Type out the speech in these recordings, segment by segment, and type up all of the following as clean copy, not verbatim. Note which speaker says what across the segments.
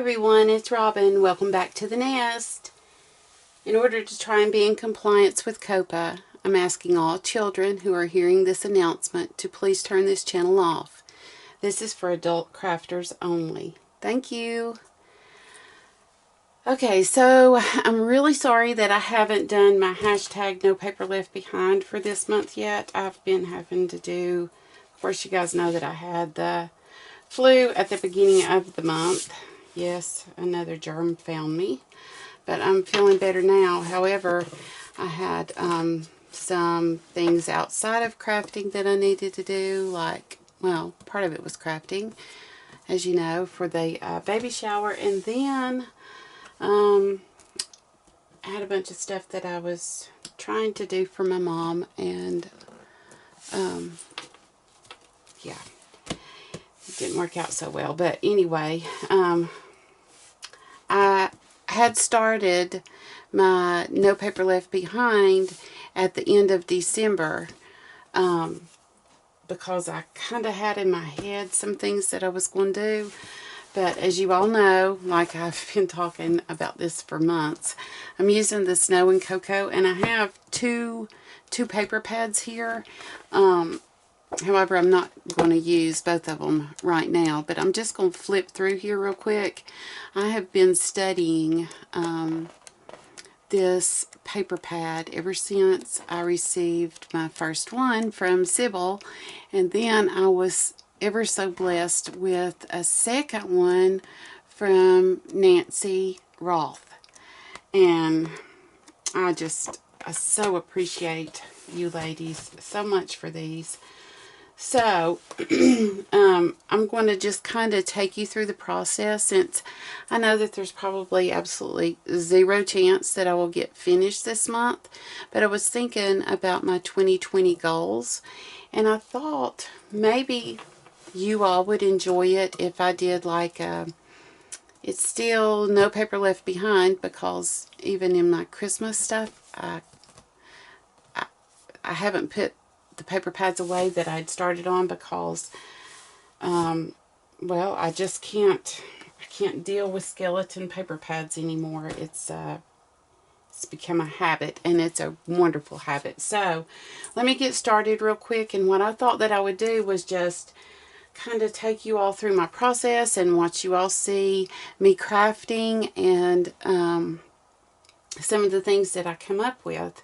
Speaker 1: everyone, it's Robin. Welcome back to the nest. In order to try and be in compliance with COPA, I'm asking all children who are hearing this announcement to please turn this channel off. This is for adult crafters only. Thank you. Okay, so I'm really sorry that I haven't done my hashtag No Paper Left Behind for this month yet. I've been having to do, of course you guys know that I had the flu at the beginning of the month. Yes, another germ found me, but I'm feeling better now. However, I had some things outside of crafting that I needed to do, like, well, part of it was crafting, as you know, for the baby shower, and then I had a bunch of stuff that I was trying to do for my mom, and yeah, it didn't work out so well. But anyway, I had started my No Paper Left Behind at the end of December because I kind of had in my head some things that I was going to do. But as you all know, like I've been talking about this for months, I'm using the Snow and Cocoa, and I have two paper pads here. However, I'm not going to use both of them right now, but I'm just going to flip through here real quick. I have been studying this paper pad ever since I received my first one from Sybil, and then I was ever so blessed with a second one from Nancy Roth, and I so appreciate you ladies so much for these. So, I'm going to just kind of take you through the process, since I know that there's probably absolutely zero chance that I will get finished this month. But I was thinking about my 2020 goals, and I thought maybe you all would enjoy it if I did like it's still No Paper Left Behind, because even in my Christmas stuff, I haven't put the paper pads away that I'd started on, because well, I just can't deal with skeleton paper pads anymore. It's become a habit, and it's a wonderful habit. So let me get started real quick, and what I thought that I would do was just kind of take you all through my process and watch you all see me crafting and some of the things that I come up with.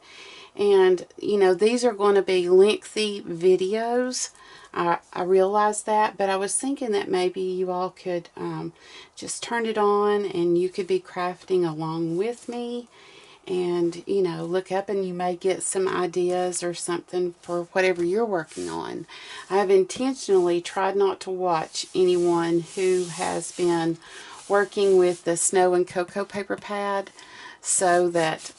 Speaker 1: And, you know, these are going to be lengthy videos. I realize that, but I was thinking that maybe you all could just turn it on and you could be crafting along with me, and, you know, look up and you may get some ideas or something for whatever you're working on. I have intentionally tried not to watch anyone who has been working with the Snow and Cocoa paper pad, so that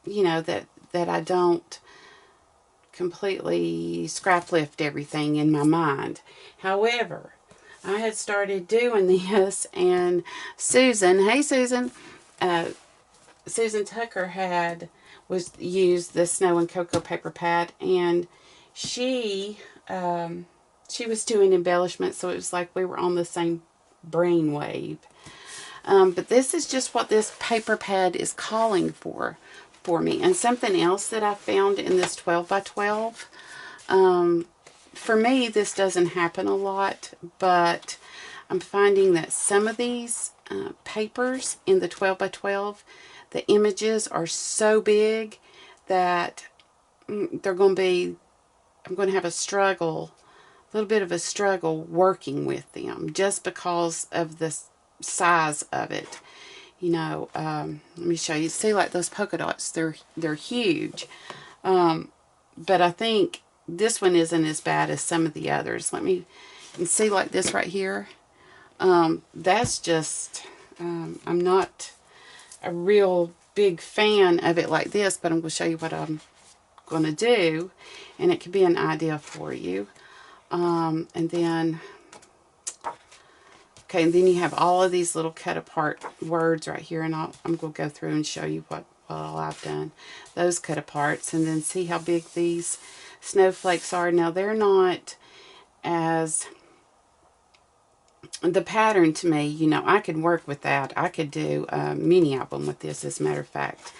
Speaker 1: you know, that I don't completely scrap lift everything in my mind. However, I had started doing this, and Susan, hey Susan, Susan Tucker used the Snow and Cocoa paper pad, and she was doing embellishments, so it was like we were on the same brainwave. But this is just what this paper pad is calling for me. And something else that I found in this 12 by 12, for me this doesn't happen a lot, but I'm finding that some of these papers in the 12 by 12, the images are so big that I'm going to have a little bit of a struggle working with them, just because of the size of it. You know, let me show you. See, like those polka dots, they're huge. But I think this one isn't as bad as some of the others. You see, like this right here. That's just, I'm not a real big fan of it like this, but I'm going to show you what I'm going to do, and it could be an idea for you. And then, okay, and then you have all of these little cut apart words right here, and I'm going to go through and show you what all I've done. Those cut aparts, and then see how big these snowflakes are. Now, they're not as the pattern to me, you know, I could work with that. I could do a mini album with this, as a matter of fact.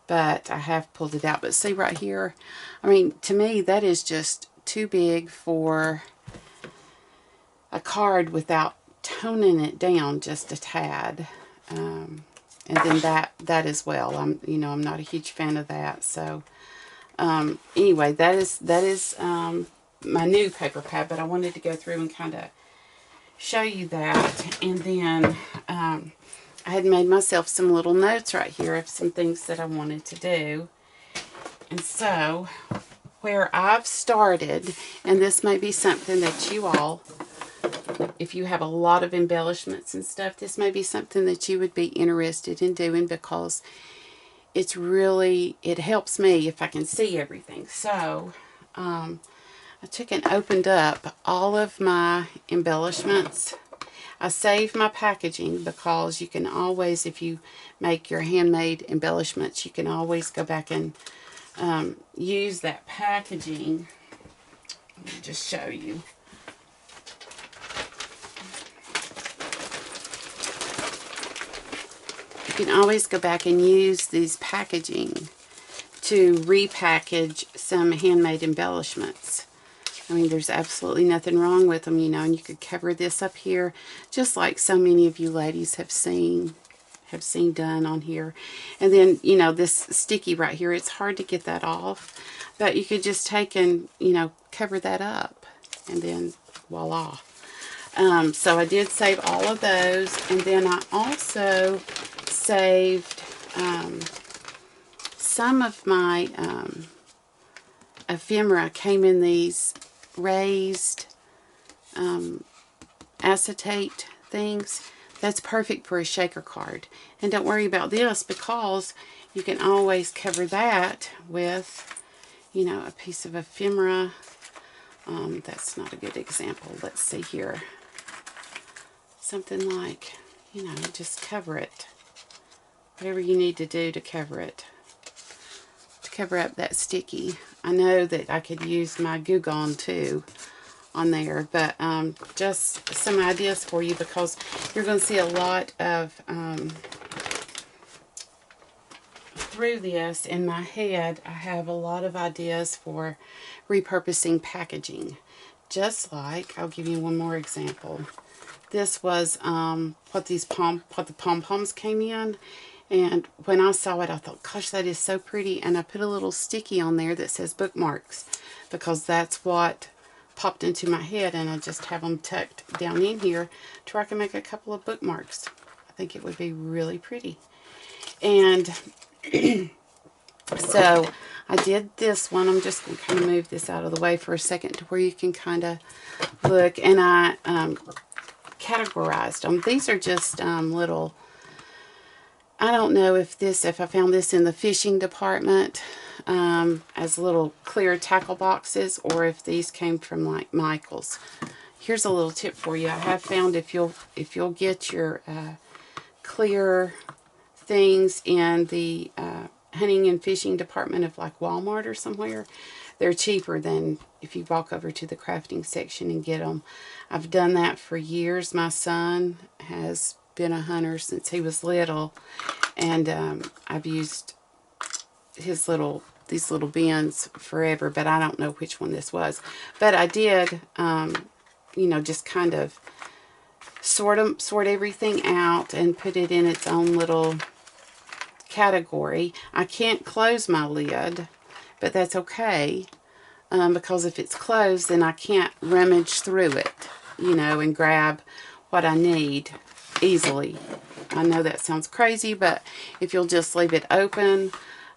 Speaker 1: But I have pulled it out. But see right here, I mean, to me, that is just too big for a card without toning it down just a tad. And then that as well. I'm not a huge fan of that. So anyway, that is my new paper pad. But I wanted to go through and kind of show you that. And then I had made myself some little notes right here of some things that I wanted to do. And so where I've started, and this may be something that you all, if you have a lot of embellishments and stuff, this may be something that you would be interested in doing, because it's really, it helps me if I can see everything. So I took and opened up all of my embellishments. I saved my packaging because you can always, if you make your handmade embellishments, you can always go back and use that packaging. Let me just show you. You can always go back and use these packaging to repackage some handmade embellishments. I mean, there's absolutely nothing wrong with them, you know, and you could cover this up here just like so many of you ladies have seen done on here. And then, you know, this sticky right here, it's hard to get that off, but you could just take and, you know, cover that up, and then voila. So I did save all of those, and then I also saved some of my ephemera came in these raised acetate things. That's perfect for a shaker card. And don't worry about this, because you can always cover that with, you know, a piece of ephemera. That's not a good example. Let's see here. Something like, you know, just cover it. Whatever you need to do to cover it. To cover up that sticky. I know that I could use my Goo Gone too on there, but just some ideas for you, because you're going to see a lot of through this in my head. I have a lot of ideas for repurposing packaging. Just like, I'll give you one more example. This was what the pom-poms came in. And when I saw it, I thought, gosh, that is so pretty. And I put a little sticky on there that says bookmarks, because that's what popped into my head. And I just have them tucked down in here to where I can make a couple of bookmarks. I think it would be really pretty. And so I did this one. I'm just going to kind of move this out of the way for a second to where you can kind of look. And I categorized them. These are just little... I don't know if I found this in the fishing department as little clear tackle boxes, or if these came from like Michael's. Here's a little tip for you. I have found if you'll get your clear things in the hunting and fishing department of like Walmart or somewhere, they're cheaper than if you walk over to the crafting section and get them. I've done that for years. My son has been a hunter since he was little, and I've used these little bins forever, but I don't know which one this was. But I did, you know, just kind of sort everything out and put it in its own little category. I can't close my lid, but that's okay, because if it's closed, then I can't rummage through it, you know, and grab what I need easily. I know that sounds crazy, but if you'll just leave it open,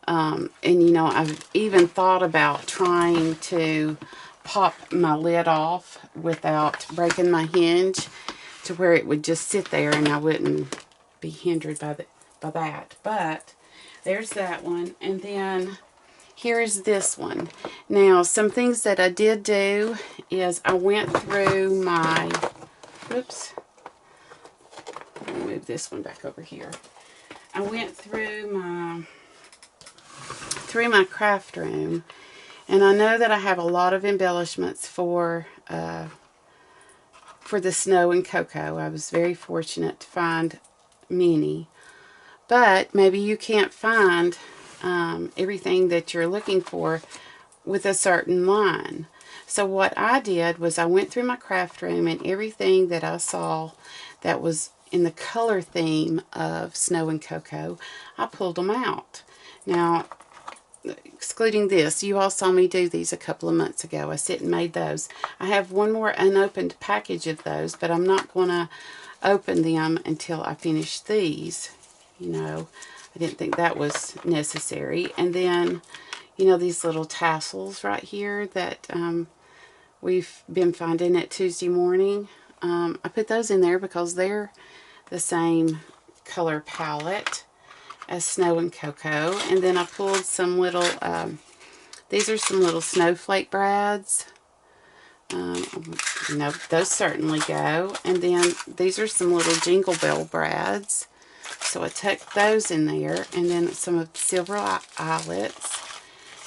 Speaker 1: and you know, I've even thought about trying to pop my lid off without breaking my hinge, to where it would just sit there and I wouldn't be hindered by that. But there's that one, and then here's this one. Now, some things that I did do is I went through my, oops, let me move this one back over here. I went through my craft room, and I know that I have a lot of embellishments for for the snow and cocoa. I was very fortunate to find many. But maybe you can't find everything that you're looking for with a certain line. So what I did was I went through my craft room, and everything that I saw that was in the color theme of snow and cocoa, I pulled them out. Now, excluding this, you all saw me do these a couple of months ago. I sit and made those. I have one more unopened package of those, but I'm not going to open them until I finish these. You know, I didn't think that was necessary. And then, you know, these little tassels right here that we've been finding at Tuesday morning. I put those in there because they're the same color palette as snow and cocoa. And then I pulled some little, these are some little snowflake brads. You know, those certainly go. And then these are some little jingle bell brads. So I tucked those in there. And then some of the silver eyelets,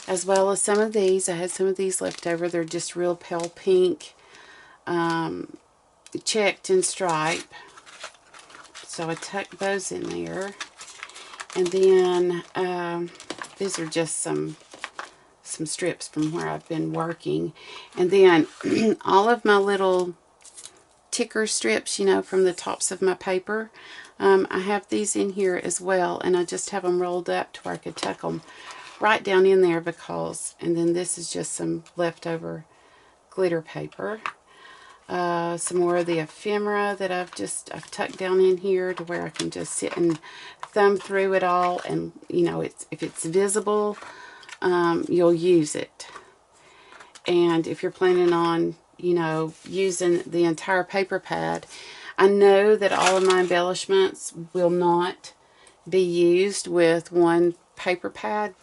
Speaker 1: as well as some of these. I had some of these left over. They're just real pale pink, checked and stripe. So I tucked those in there. And then these are just some strips from where I've been working. And then all of my little ticker strips, you know, from the tops of my paper, I have these in here as well. And I just have them rolled up to where I could tuck them right down in there because, and then this is just some leftover glitter paper. Some more of the ephemera that I've tucked down in here to where I can just sit and thumb through it all, and you know, if it's visible, you'll use it. And if you're planning on, you know, using the entire paper pad, I know that all of my embellishments will not be used with one paper pad,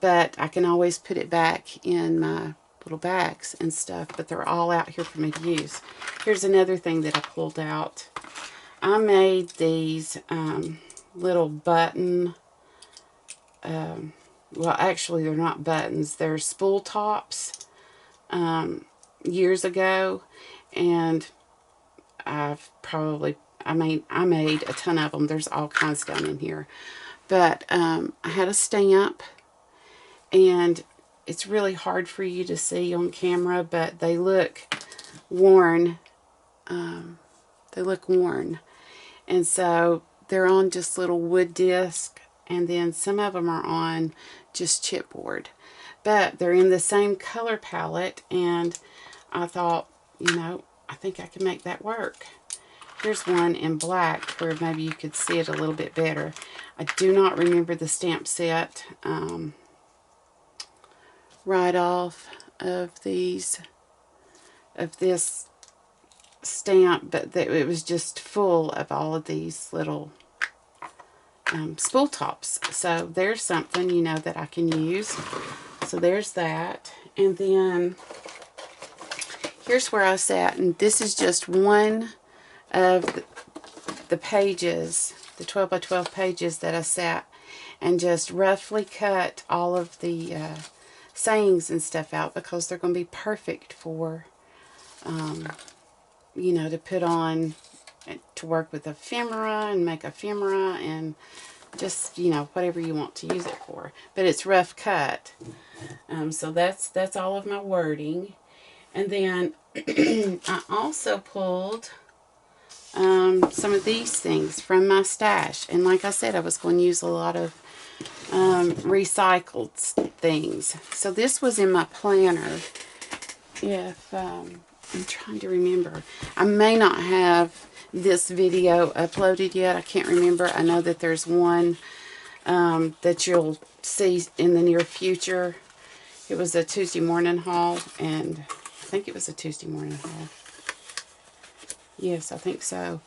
Speaker 1: but I can always put it back in my little bags and stuff, but they're all out here for me to use. Here's another thing that I pulled out. I made these little button, well actually they're not buttons, they're spool tops years ago, and I made a ton of them. There's all kinds down in here, but I had a stamp, and it's really hard for you to see on camera, but they look worn. They look worn. And so they're on just little wood disc, and then some of them are on just chipboard. But they're in the same color palette, and I thought, you know, I think I can make that work. Here's one in black where maybe you could see it a little bit better. I do not remember the stamp set right off of this stamp, but it was just full of all of these little spool tops. So there's something, you know, that I can use. So there's that. And then here's where I sat, and this is just one of the pages, the 12 by 12 pages that I sat and just roughly cut all of the sayings and stuff out, because they're going to be perfect for, you know, to put on, to work with ephemera and make ephemera and just, you know, whatever you want to use it for. But it's rough cut. So that's all of my wording. And then I also pulled some of these things from my stash. And like I said, I was going to use a lot of recycled things. So this was in my planner. If I'm trying to remember, I may not have this video uploaded yet. I can't remember. I know that there's one that you'll see in the near future. It was a Tuesday morning haul, and I think it was a Tuesday morning haul. Yes, I think so.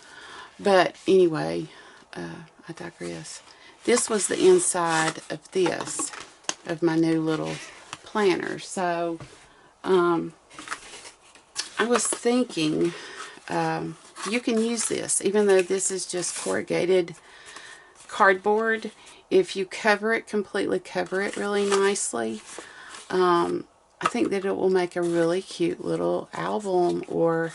Speaker 1: But anyway, I digress. This was the inside of this, of my new little planner. So, I was thinking, you can use this, even though this is just corrugated cardboard. If you cover it completely, cover it really nicely, I think that it will make a really cute little album or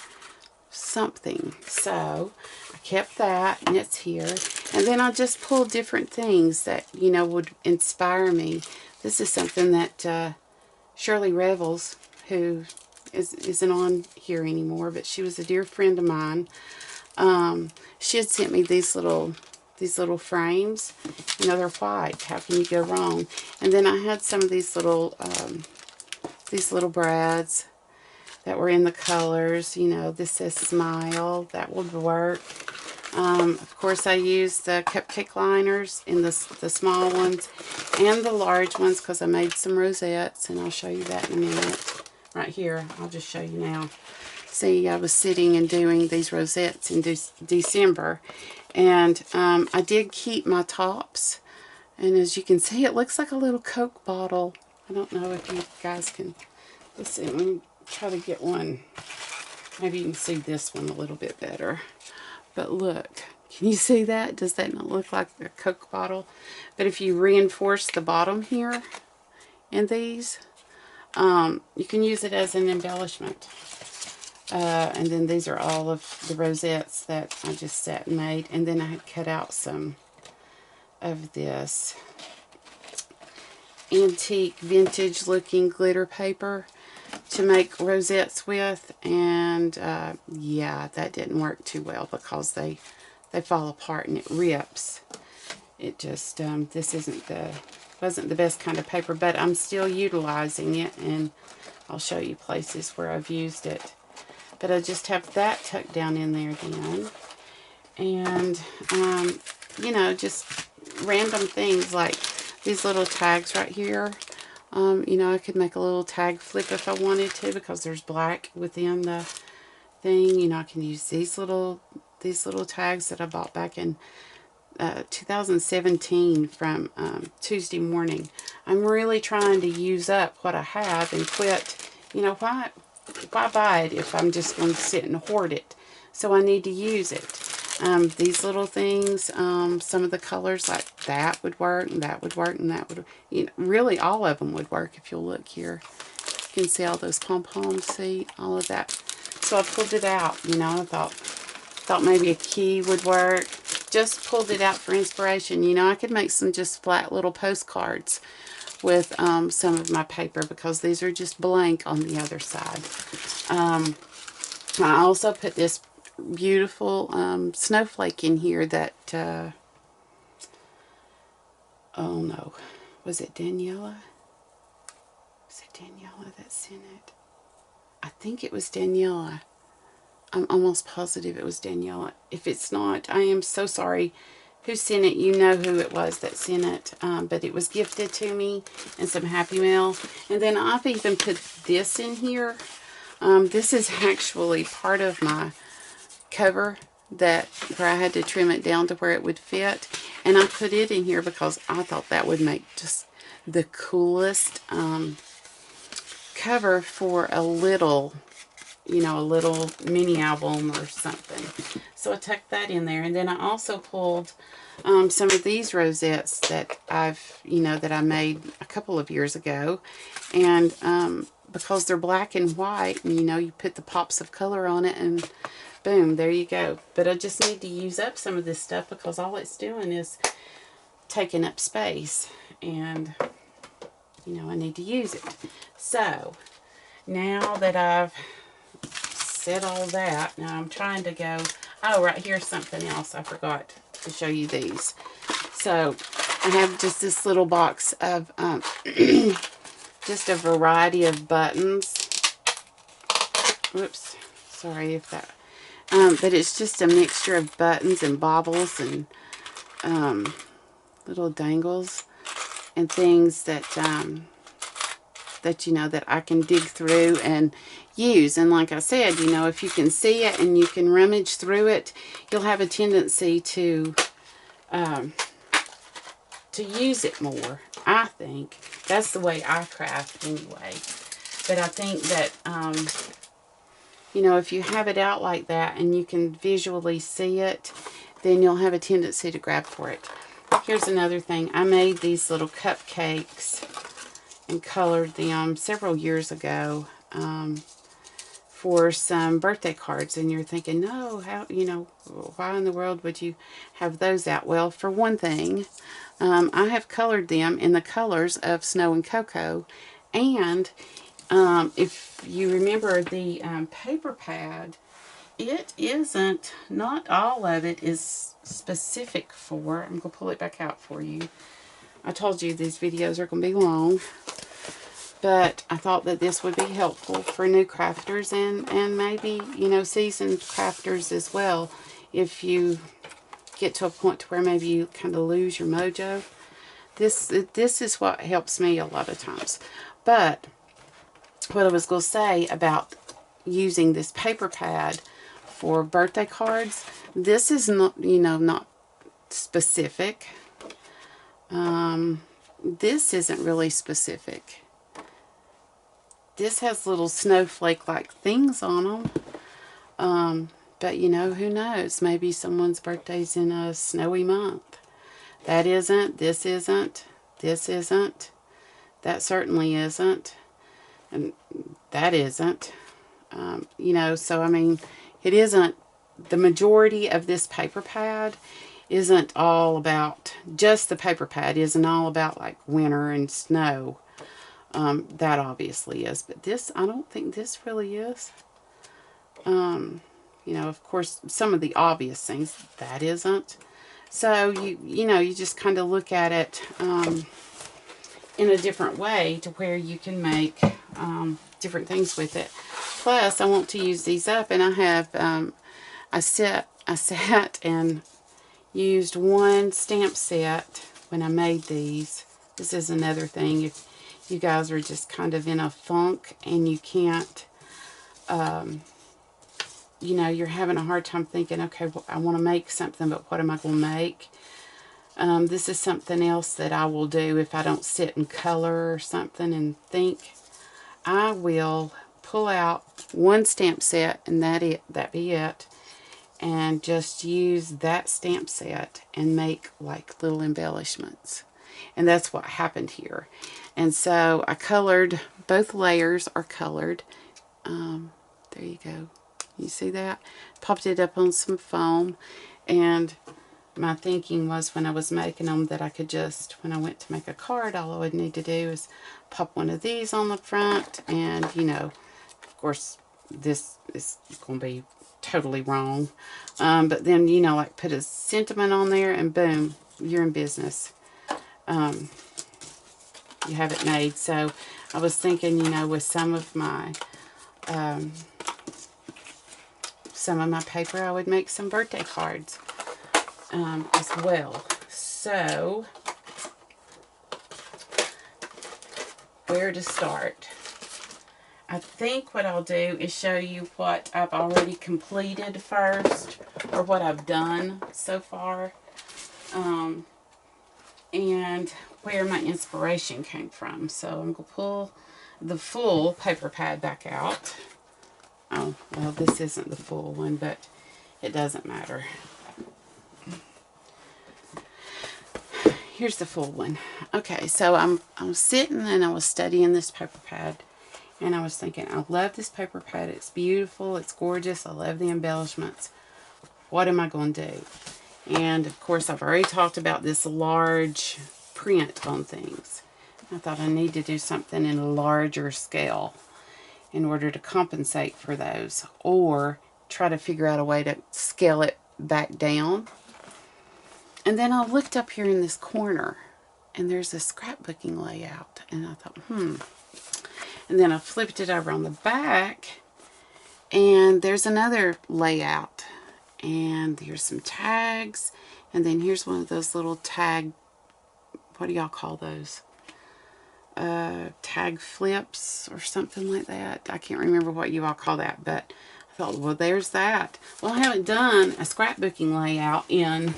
Speaker 1: something. So I kept that, and it's here. And then I just pulled different things that, you know, would inspire me. This is something that Shirley Revels, who isn't on here anymore, but she was a dear friend of mine. She had sent me these little frames. You know, they're white. How can you go wrong? And then I had some of these little brads that were in the colors. You know, this says smile. That would work. Of course, I used the cupcake liners in the small ones and the large ones because I made some rosettes, and I'll show you that in a minute. Right here, I'll just show you now. See, I was sitting and doing these rosettes in December, and I did keep my tops, and as you can see, it looks like a little Coke bottle. I don't know if you guys can, let's see, let me try to get one. Maybe you can see this one a little bit better. But look, can you see that? Does that not look like a Coke bottle? But if you reinforce the bottom here in these, you can use it as an embellishment. And then these are all of the rosettes that I just sat and made. And then I had cut out some of this antique vintage looking glitter paper to make rosettes with, and yeah, that didn't work too well because they fall apart and it rips. It just this wasn't the best kind of paper, but I'm still utilizing it, and I'll show you places where I've used it. But I just have that tucked down in there then, and you know, just random things like these little tags right here. You know, I could make a little tag flip if I wanted to, because there's black within the thing. You know, I can use these little tags that I bought back in 2017 from Tuesday Morning. I'm really trying to use up what I have and quit. You know, why buy it if I'm just going to sit and hoard it? So I need to use it. These little things, some of the colors like that would work, and that would work, and that would, you know, really all of them would work if you'll look here. You can see all those pom-poms, see, all of that. So I pulled it out, you know, I thought maybe a key would work. Just pulled it out for inspiration. You know, I could make some just flat little postcards with some of my paper, because these are just blank on the other side. I also put this beautiful snowflake in here that oh no, was it Daniela? Was it Daniela that sent it? I think it was Daniela. I'm almost positive it was Daniela. If it's not, I am so sorry. Who sent it? You know who it was that sent it. But it was gifted to me in some Happy Mail. And then I've even put this in here. This is actually part of my cover where I had to trim it down to where it would fit, and I put it in here because I thought that would make just the coolest cover for a little, you know, a little mini album or something. So I tucked that in there, and then I also pulled some of these rosettes that that I made a couple of years ago, and because they're black and white, and you know, you put the pops of color on it, and boom, there you go. But I just need to use up some of this stuff because all it's doing is taking up space, and you know, I need to use it. So now that I've said all that, now I'm trying to go, oh, right here's something else I forgot to show you these. So I have just this little box of just a variety of buttons. Whoops, sorry if that but it's just a mixture of buttons and baubles and little dangles and things that you know, that I can dig through and use. And like I said, you know, if you can see it and you can rummage through it, you'll have a tendency to use it more. I think that's the way I craft anyway. But I think that you know, if you have it out like that and you can visually see it, then you'll have a tendency to grab for it. Here's another thing. I made these little cupcakes and colored them several years ago for some birthday cards, and you're thinking, no, how, you know, why in the world would you have those out? Well, for one thing, I have colored them in the colors of Snow and Cocoa, and if you remember the paper pad, it isn't, not all of it is specific for, I'm going to pull it back out for you. I told you these videos are going to be long, but I thought that this would be helpful for new crafters and maybe, you know, seasoned crafters as well. If you get to a point to where maybe you kind of lose your mojo, this is what helps me a lot of times. But what I was going to say about using this paper pad for birthday cards, this is not, you know, not specific. This isn't really specific. This has little snowflake-like things on them. But, you know, who knows? Maybe someone's birthday's in a snowy month. That isn't. This isn't. This isn't. That certainly isn't. And that isn't. You know, so, I mean, it isn't, the majority of this paper pad isn't all about, just the paper pad isn't all about like winter and snow. That obviously is, but this, I don't think this really is. You know, of course, some of the obvious things, that isn't. So, you know, you just kind of look at it in a different way to where you can make different things with it. Plus, I want to use these up, and I have, I sat and used one stamp set when I made these. This is another thing. If you guys are just kind of in a funk and you can't, you know, you're having a hard time thinking, okay, well, I want to make something, but what am I going to make? This is something else that I will do if I don't sit and color or something and think. I will pull out one stamp set and that be it, and just use that stamp set and make like little embellishments. And that's what happened here. And so I colored, both layers are colored. There you go. You see that? Popped it up on some foam, and my thinking was when I was making them that I could just, when I went to make a card, all I would need to do is pop one of these on the front, and, you know, of course, this is going to be totally wrong. But then, you know, like put a sentiment on there, and boom, you're in business. You have it made. So I was thinking, you know, with some of my paper, I would make some birthday cards as well. So, where to start? I think what I'll do is show you what I've already completed first, or what I've done so far, and where my inspiration came from. So I'm going to pull the full paper pad back out. Oh, well, this isn't the full one, but it doesn't matter. Here's the full one. Okay, so I was sitting and I was studying this paper pad, and I was thinking, I love this paper pad. It's beautiful. It's gorgeous. I love the embellishments. What am I going to do? And, of course, I've already talked about this large print on things. I thought I need to do something in a larger scale in order to compensate for those, or try to figure out a way to scale it back down. And then I looked up here in this corner, and there's a scrapbooking layout, and I thought, And then I flipped it over on the back, and there's another layout, and there's some tags, and then here's one of those little tag, what do y'all call those? Tag flips or something like that. I can't remember what you all call that, but I thought, well, there's that. Well, I haven't done a scrapbooking layout in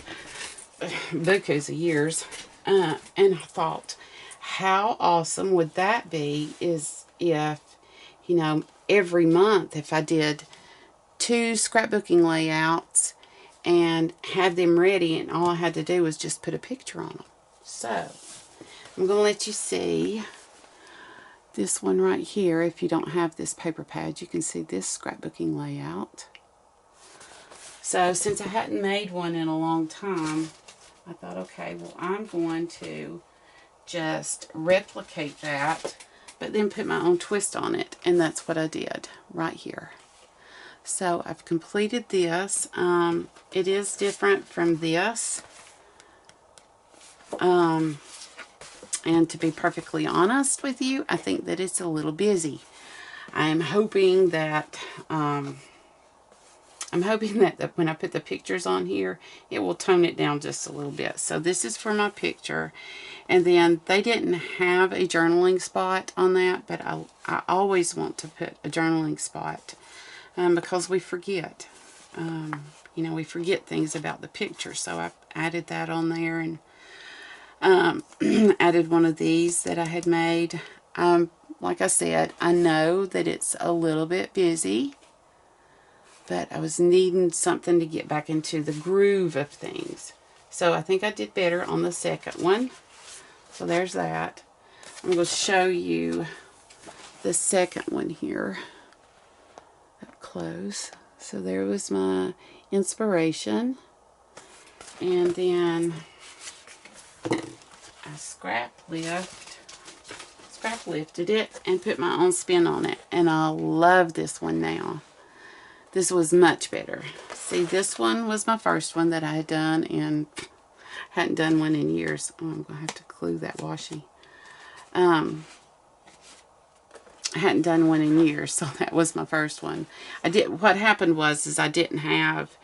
Speaker 1: bukus of years, and I thought, how awesome would that be is if, you know, every month if I did 2 scrapbooking layouts and had them ready, and all I had to do was just put a picture on them. So I'm going to let you see this one right here, if you don't have this paper pad, you can see this scrapbooking layout. So since I hadn't made one in a long time, I thought, okay, well, I'm going to just replicate that, but then put my own twist on it, and that's what I did right here. So I've completed this. It is different from this, and to be perfectly honest with you, I think that it's a little busy. I'm hoping that when I put the pictures on here, it will tone it down just a little bit. So this is for my picture. And then they didn't have a journaling spot on that, but I always want to put a journaling spot because we forget. You know, we forget things about the picture. So I added that on there, and added one of these that I had made. Like I said, I know that it's a little bit busy, but I was needing something to get back into the groove of things. So I think I did better on the second one. So there's that. I'm going to show you the second one here up close. So there was my inspiration. And then I scrap lifted it and put my own spin on it. And I love this one now. This was much better. See, this one was my first one that I had done, and hadn't done one in years. Oh, I'm going to have to glue that washi. I hadn't done one in years, so that was my first one. What happened was I didn't have,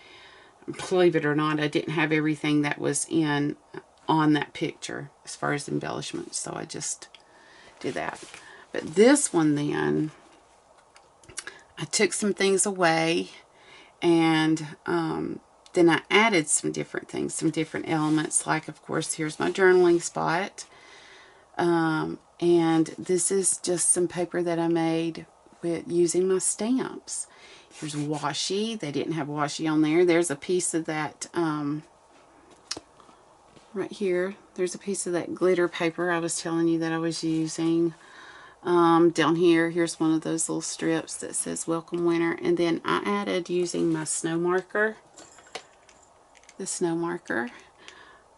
Speaker 1: believe it or not, I didn't have everything that was on that picture as far as embellishments, so I just did that. But this one then, I took some things away, and then I added some different things, some different elements. Like, of course, here's my journaling spot. And this is just some paper that I made with using my stamps. Here's washi. They didn't have washi on there. There's a piece of that, right here. There's a piece of that glitter paper I was telling you that I was using. Down here, here's one of those little strips that says Welcome Winter. And then I added, using my snow marker, the snow marker,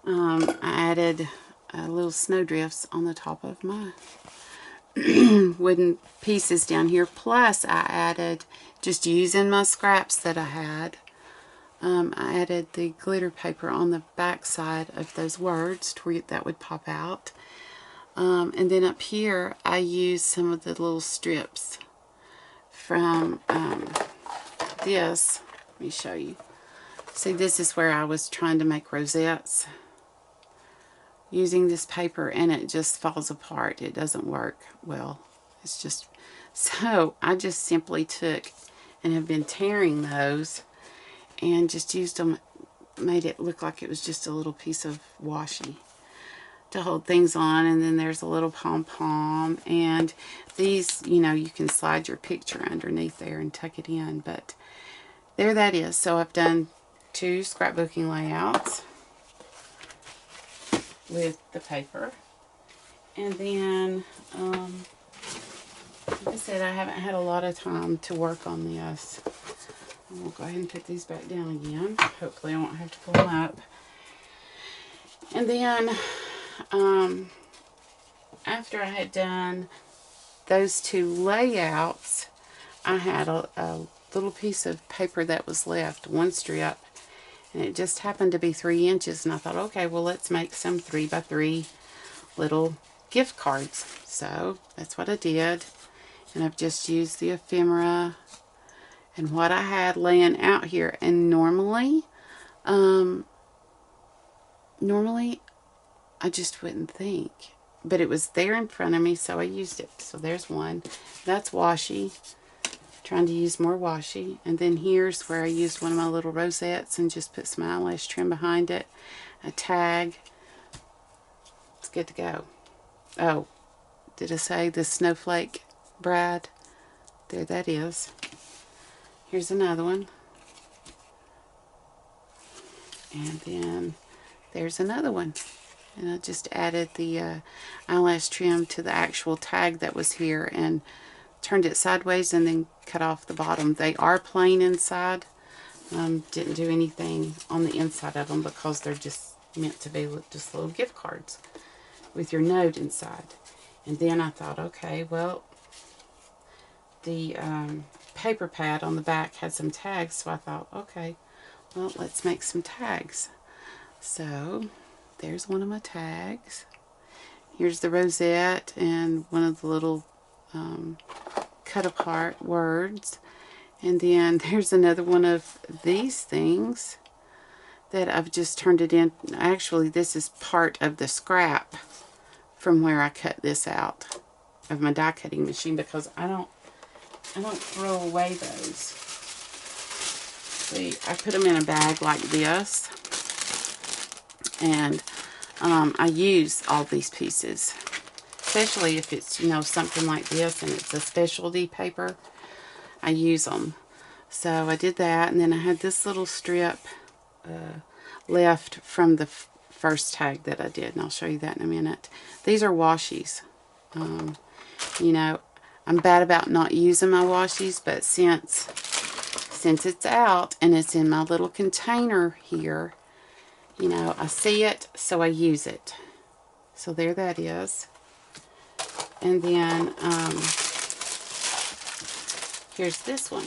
Speaker 1: I added little snow drifts on the top of my wooden pieces down here. Plus, I added, just using my scraps that I had, I added the glitter paper on the back side of those words to where that would pop out. And then up here, I used some of the little strips from this. Let me show you. See, this is where I was trying to make rosettes using this paper, and it just falls apart. It doesn't work well. It's just, so I just simply took and have been tearing those and just used them, made it look like it was just a little piece of washi to hold things on. And then there's a little pom-pom, and these, you know, you can slide your picture underneath there and tuck it in. But there that is. So I've done 2 scrapbooking layouts with the paper, and then like I said, I haven't had a lot of time to work on this. We'll go ahead and put these back down again. Hopefully I won't have to pull them up. And then after I had done those 2 layouts, I had a little piece of paper that was left, 1 strip, and it just happened to be 3 inches, and I thought, okay, well, let's make some 3x3 little gift cards. So that's what I did, and I've just used the ephemera and what I had laying out here. And normally I just wouldn't think, but it was there in front of me, so I used it. So there's one. That's washi. Trying to use more washi. And then here's where I used one of my little rosettes and just put some eyelash trim behind it. A tag. It's good to go. Oh, did I say the snowflake bride? There that is. Here's another one. And then there's another one. And I just added the eyelash trim to the actual tag that was here and turned it sideways and then cut off the bottom. They are plain inside. Didn't do anything on the inside of them because they're just meant to be just little gift cards with your note inside. And then I thought, okay, well, the paper pad on the back had some tags, so I thought, okay, well, let's make some tags. So there's one of my tags. Here's the rosette and one of the little cut apart words. And then there's another one of these things that I've just turned it in. Actually, this is part of the scrap from where I cut this out of my die cutting machine, because I don't throw away those. See, I put them in a bag like this, and I use all these pieces, especially if it's, you know, something like this and it's a specialty paper. I use them. So I did that, and then I had this little strip left from the first tag that I did, and I'll show you that in a minute. These are washies. You know, I'm bad about not using my washies, but since it's out and it's in my little container here, you know, I see it, so I use it. So there that is. And then here's this one.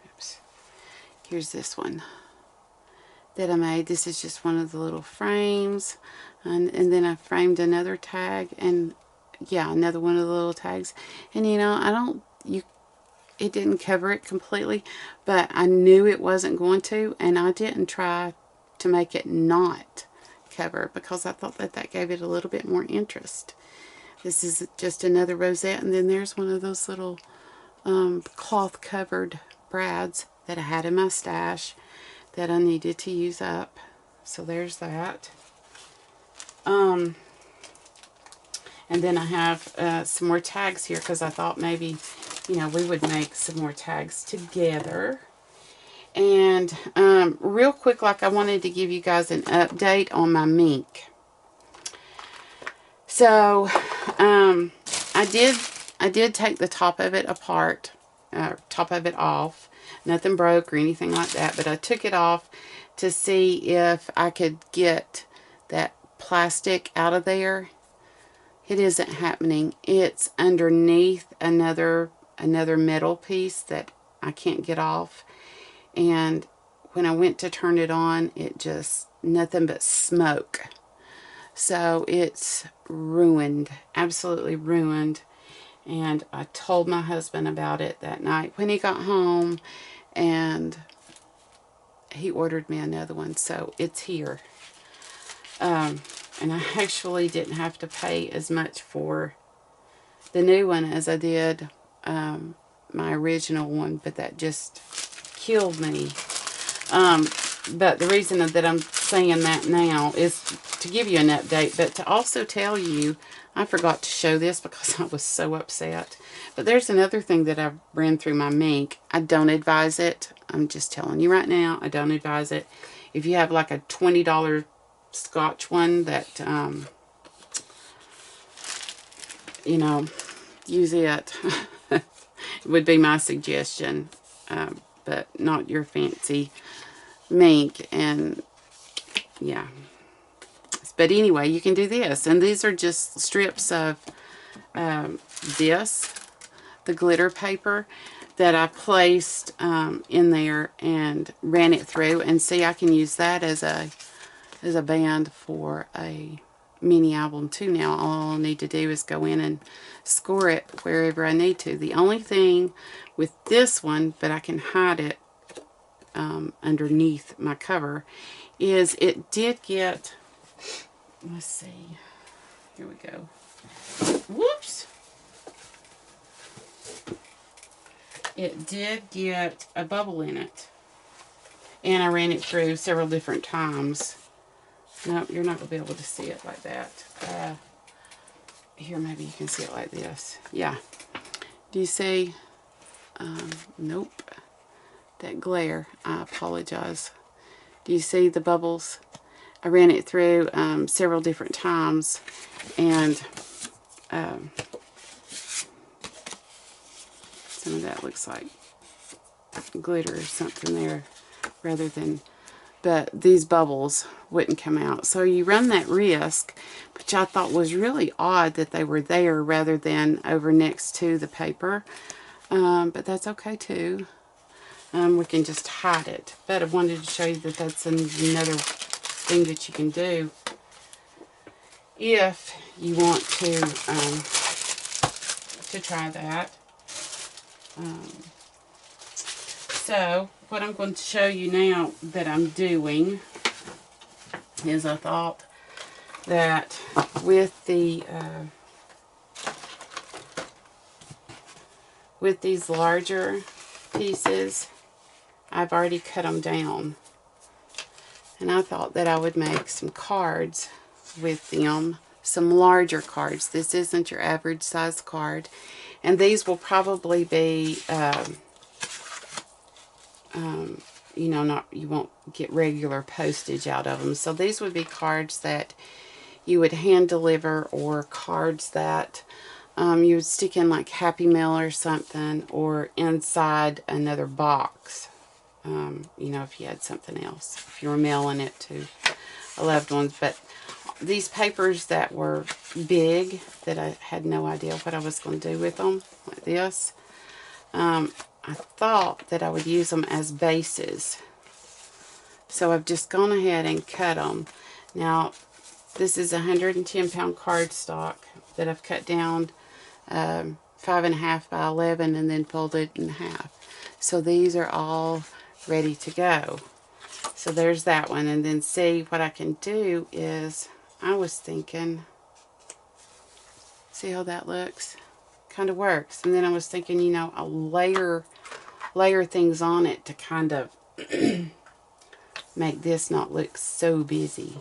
Speaker 1: Oops. Here's this one that I made. This is just one of the little frames. And then I framed another tag, and yeah, another one of the little tags. And you know, it didn't cover it completely, but I knew it wasn't going to, and I didn't try to make it not cover, because I thought that gave it a little bit more interest. This is just another rosette, and then there's one of those little cloth covered brads that I had in my stash that I needed to use up. So there's that. And then I have some more tags here, because I thought maybe, you know, we would make some more tags together. And real quick, like, I wanted to give you guys an update on my Mink. So I did take the top of it apart, top of it off. Nothing broke or anything like that, but I took it off to see if I could get that plastic out of there. It isn't happening. It's underneath another metal piece that I can't get off. And when I went to turn it on, it just, nothing but smoke. So it's ruined, absolutely ruined. And I told my husband about it that night when he got home, and he ordered me another one. So it's here. And I actually didn't have to pay as much for the new one as I did my original one, but that just killed me. But the reason that I'm saying that now is to give you an update, but to also tell you, I forgot to show this because I was so upset. But there's another thing that I've ran through my Mink. I don't advise it. I'm just telling you right now, I don't advise it. If you have like a $20 Scotch one that, you know, use it. It would be my suggestion, but not your fancy Mink. And yeah, but anyway, you can do this, and these are just strips of the glitter paper that I placed in there and ran it through, and see, I can use that as a band for a mini album too. Now all I'll need to do is go in and score it wherever I need to. The only thing with this one, but I can hide it underneath my cover, is it did get, let's see, here we go, whoops, it did get a bubble in it, and I ran it through several different times. No, you're not going to be able to see it like that. Here, maybe you can see it like this. Yeah. Do you see? Nope. That glare. I apologize. Do you see the bubbles? I ran it through several different times, and some of that looks like glitter or something there rather than, but these bubbles wouldn't come out. So you run that risk, which I thought was really odd that they were there rather than over next to the paper. But that's okay too. We can just hide it. But I wanted to show you that that's another thing that you can do if you want to try that. So what I'm going to show you now that I'm doing is I thought that with the with these larger pieces, I've already cut them down, and I thought that I would make some cards with them, some larger cards. This isn't your average size card, and these will probably be you know, not, you won't get regular postage out of them. So these would be cards that you would hand deliver, or cards that you would stick in like Happy Mail or something, or inside another box. You know, if you had something else, if you were mailing it to a loved one. But these papers that were big, that I had no idea what I was going to do with them, like this, I thought that I would use them as bases. So I've just gone ahead and cut them. Now, this is 110 pound cardstock that I've cut down 5.5 by 11 and then folded in half. So these are all ready to go. So there's that one. And then see, what I can do is, I was thinking, see how that looks? Kind of works. And then I was thinking, you know, I'll layer things on it to kind of make this not look so busy,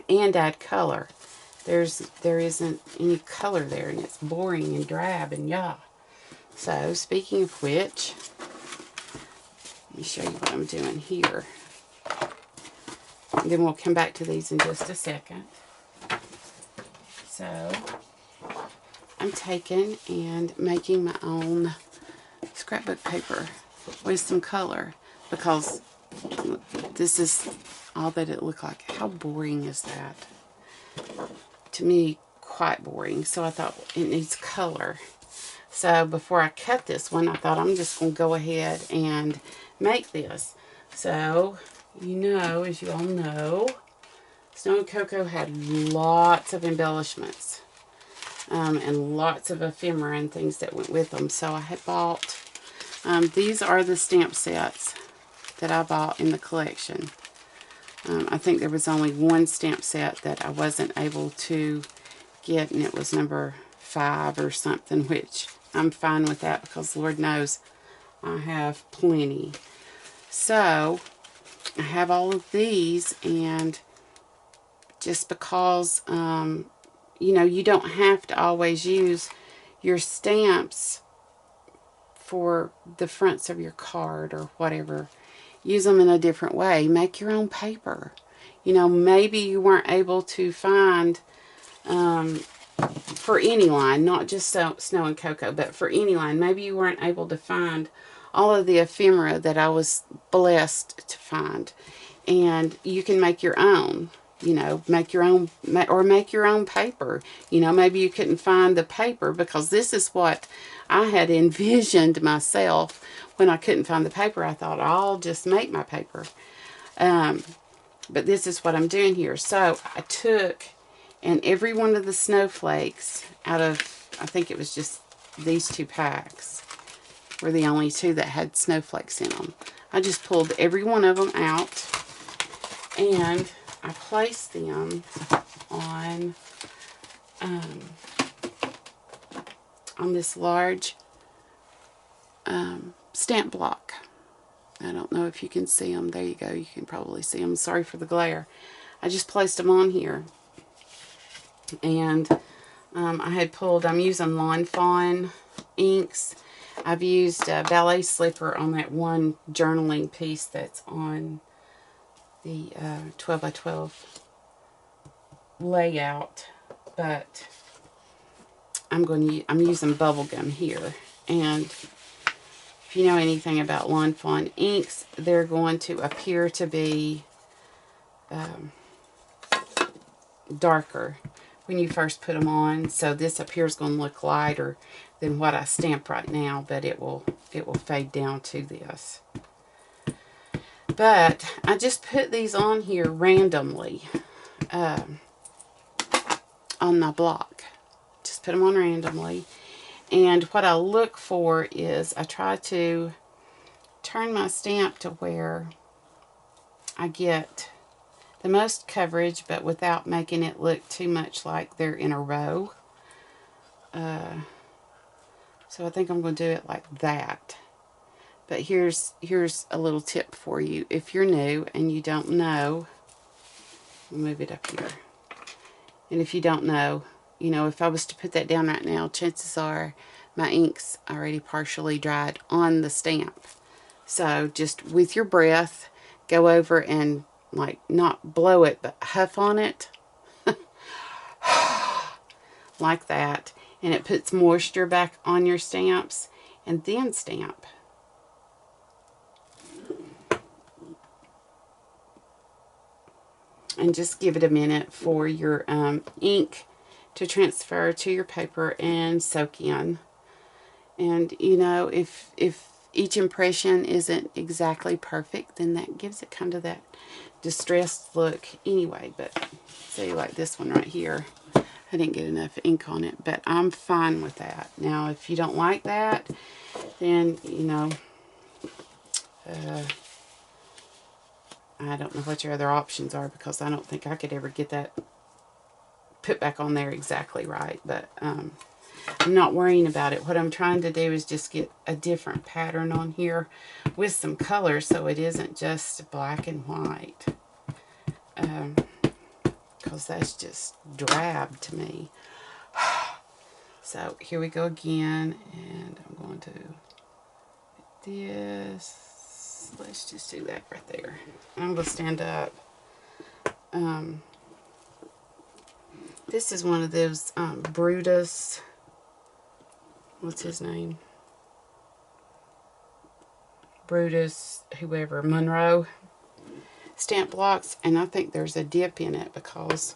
Speaker 1: and add color. There isn't any color there, and it's boring and drab and yeah. So speaking of which, let me show you what I'm doing here, and then we'll come back to these in just a second. So I'm taking and making my own scrapbook paper with some color, because this is all that it looked like. How boring is that? To me, quite boring. So I thought it needs color. So before I cut this one, I thought I'm just going to go ahead and make this. So, you know, as you all know, Snow and Cocoa had lots of embellishments. And lots of ephemera and things that went with them. So I had bought, these are the stamp sets that I bought in the collection. I think there was only one stamp set that I wasn't able to get, and it was number 5 or something, which I'm fine with that because Lord knows I have plenty. So I have all of these, and just because you know, you don't have to always use your stamps for the fronts of your card or whatever. Use them in a different way. Make your own paper. You know, maybe you weren't able to find, for any line, not just Snow and Cocoa, but for any line, maybe you weren't able to find all of the ephemera that I was blessed to find. And you can make your own. You know, make your own, or make your own paper. You know, maybe you couldn't find the paper, because this is what I had envisioned myself when I couldn't find the paper. I thought, I'll just make my paper. But this is what I'm doing here. So I took, and every one of the snowflakes out of, I think it was just these 2 packs were the only 2 that had snowflakes in them. I just pulled every one of them out, and I placed them on this large stamp block. I don't know if you can see them. There you go. You can probably see them. Sorry for the glare. I just placed them on here. And I had pulled, I'm using Lawn Fawn inks. I've used Ballet Slipper on that one journaling piece that's on the 12 by 12 layout, but I'm using bubble gum here. And if you know anything about Lawn Fawn inks, they're going to appear to be darker when you first put them on. So this up here is going to look lighter than what I stamp right now, but it will fade down to this. But I just put these on here randomly on my block. Just put them on randomly. And what I look for is I try to turn my stamp to where I get the most coverage, but without making it look too much like they're in a row. So I think I'm going to do it like that. But here's a little tip for you. If you're new and you don't know, I'll move it up here. And if you don't know, you know, if I was to put that down right now, chances are my ink's already partially dried on the stamp. So just with your breath, go over and like not blow it, but huff on it. Like that. And it puts moisture back on your stamps. And then stamp. And just give it a minute for your ink to transfer to your paper and soak in. And you know, if each impression isn't exactly perfect, then that gives it kind of that distressed look anyway. But see, like this one right here, I didn't get enough ink on it, but I'm fine with that. Now, if you don't like that, then, you know, I don't know what your other options are, because I don't think I could ever get that put back on there exactly right. But I'm not worrying about it. What I'm trying to do is just get a different pattern on here with some color, so it isn't just black and white. Because that's just drab to me. So here we go again, and I'm going to this. Let's just do that right there. I'm going to stand up. This is one of those Brutus, what's his name? Brutus, whoever, Monroe stamp blocks, and I think there's a dip in it because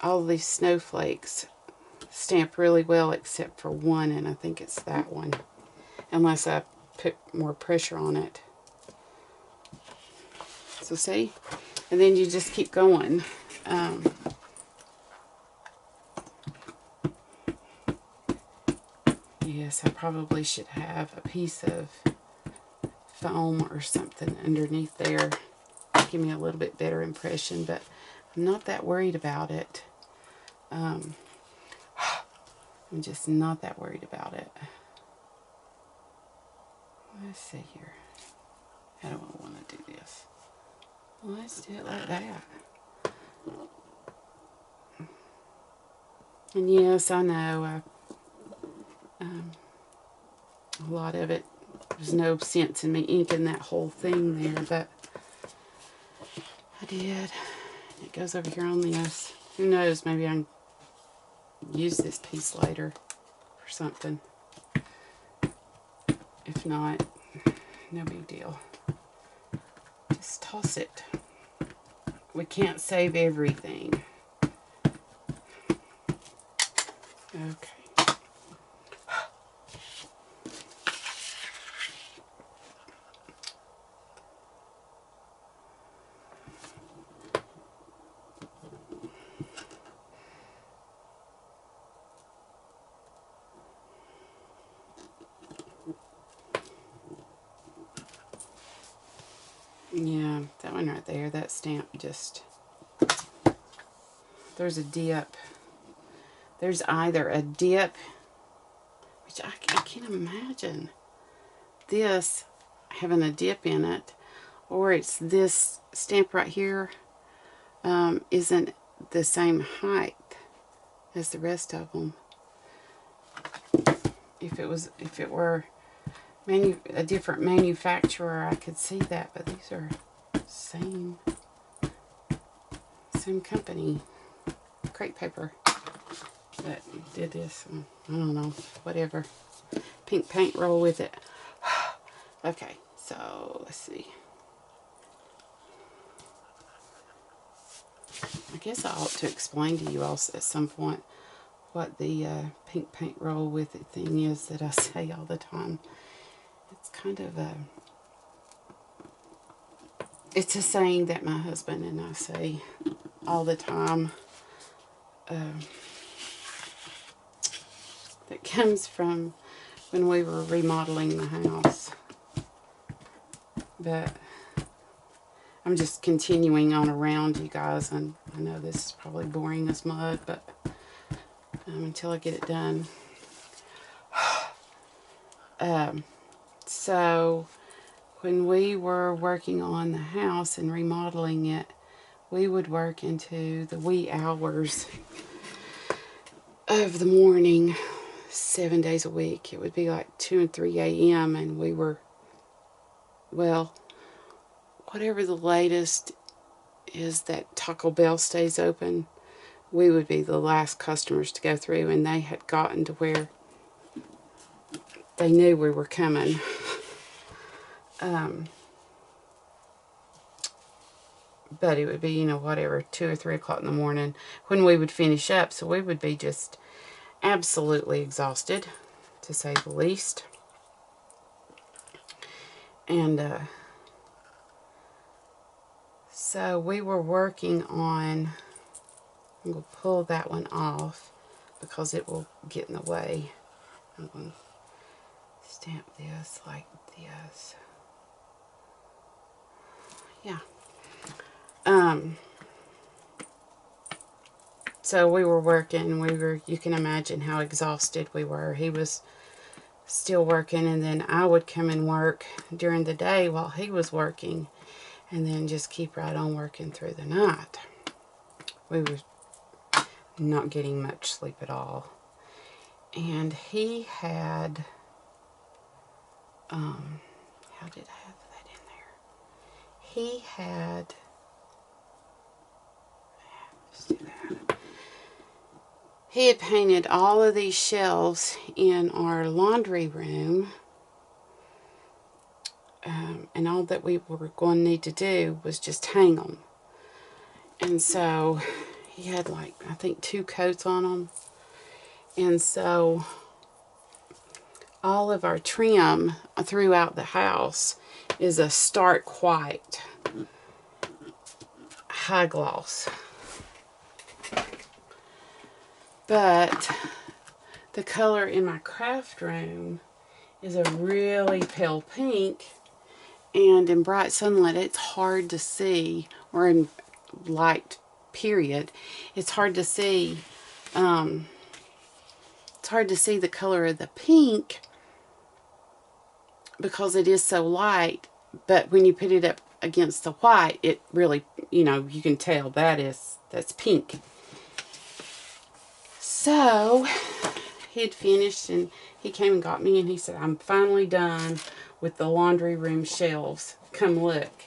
Speaker 1: all these snowflakes stamp really well except for one, and I think it's that one, unless I put more pressure on it. So see? And then you just keep going. Yes, I probably should have a piece of foam or something underneath there. Give me a little bit better impression, but I'm not that worried about it. I'm just not that worried about it. Let's see here. How do I want to do this? Well, let's do it like that. And yes, I know a lot of it, there's no sense in me inking that whole thing there, but I did. It goes over here on this. Who knows, maybe I can use this piece later for something. If not, no big deal. Just toss it. We can't save everything. Okay. Yeah, that one right there, that stamp just, there's a dip. There's either a dip, which I can't imagine this having a dip in it, or it's this stamp right here isn't the same height as the rest of them. If it were a different manufacturer, I could see that, but these are same company, crepe paper, that did this. I don't know, whatever. Pink paint roll with it. Okay, so let's see. I guess I ought to explain to you all at some point what the pink paint roll with it thing is that I say all the time. It's kind of a, it's a saying that my husband and I say all the time. That comes from when we were remodeling the house. But I'm just continuing on around, you guys, and I know this is probably boring as mud, but until I get it done. So when we were working on the house and remodeling it, we would work into the wee hours of the morning, 7 days a week. It would be like 2 and 3 a.m. and we were, well, whatever the latest is that Taco Bell stays open, we would be the last customers to go through, and they had gotten to where they knew we were coming. But it would be, you know, whatever, 2 or 3 o'clock in the morning when we would finish up, so we would be just absolutely exhausted, to say the least. And so we were working on, I'm going to pull that one off because it will get in the way. I'm going to stamp this like this. Yeah. So we were working, you can imagine how exhausted we were. He was still working, and then I would come and work during the day while he was working, and then just keep right on working through the night. We were not getting much sleep at all. And he had, how did I have that in there? He had, let's do that. He had painted all of these shelves in our laundry room, and all that we were going to need to do was just hang them. And so he had like, I think 2 coats on them. And so all of our trim throughout the house is a stark white high gloss. But the color in my craft room is a really pale pink, and in bright sunlight it's hard to see, or in light period, it's hard to see. It's hard to see the color of the pink because it is so light, but when you put it up against the white, it really, you know, you can tell that's pink. So he'd finished, and he came and got me, and he said, I'm finally done with the laundry room shelves. Come look.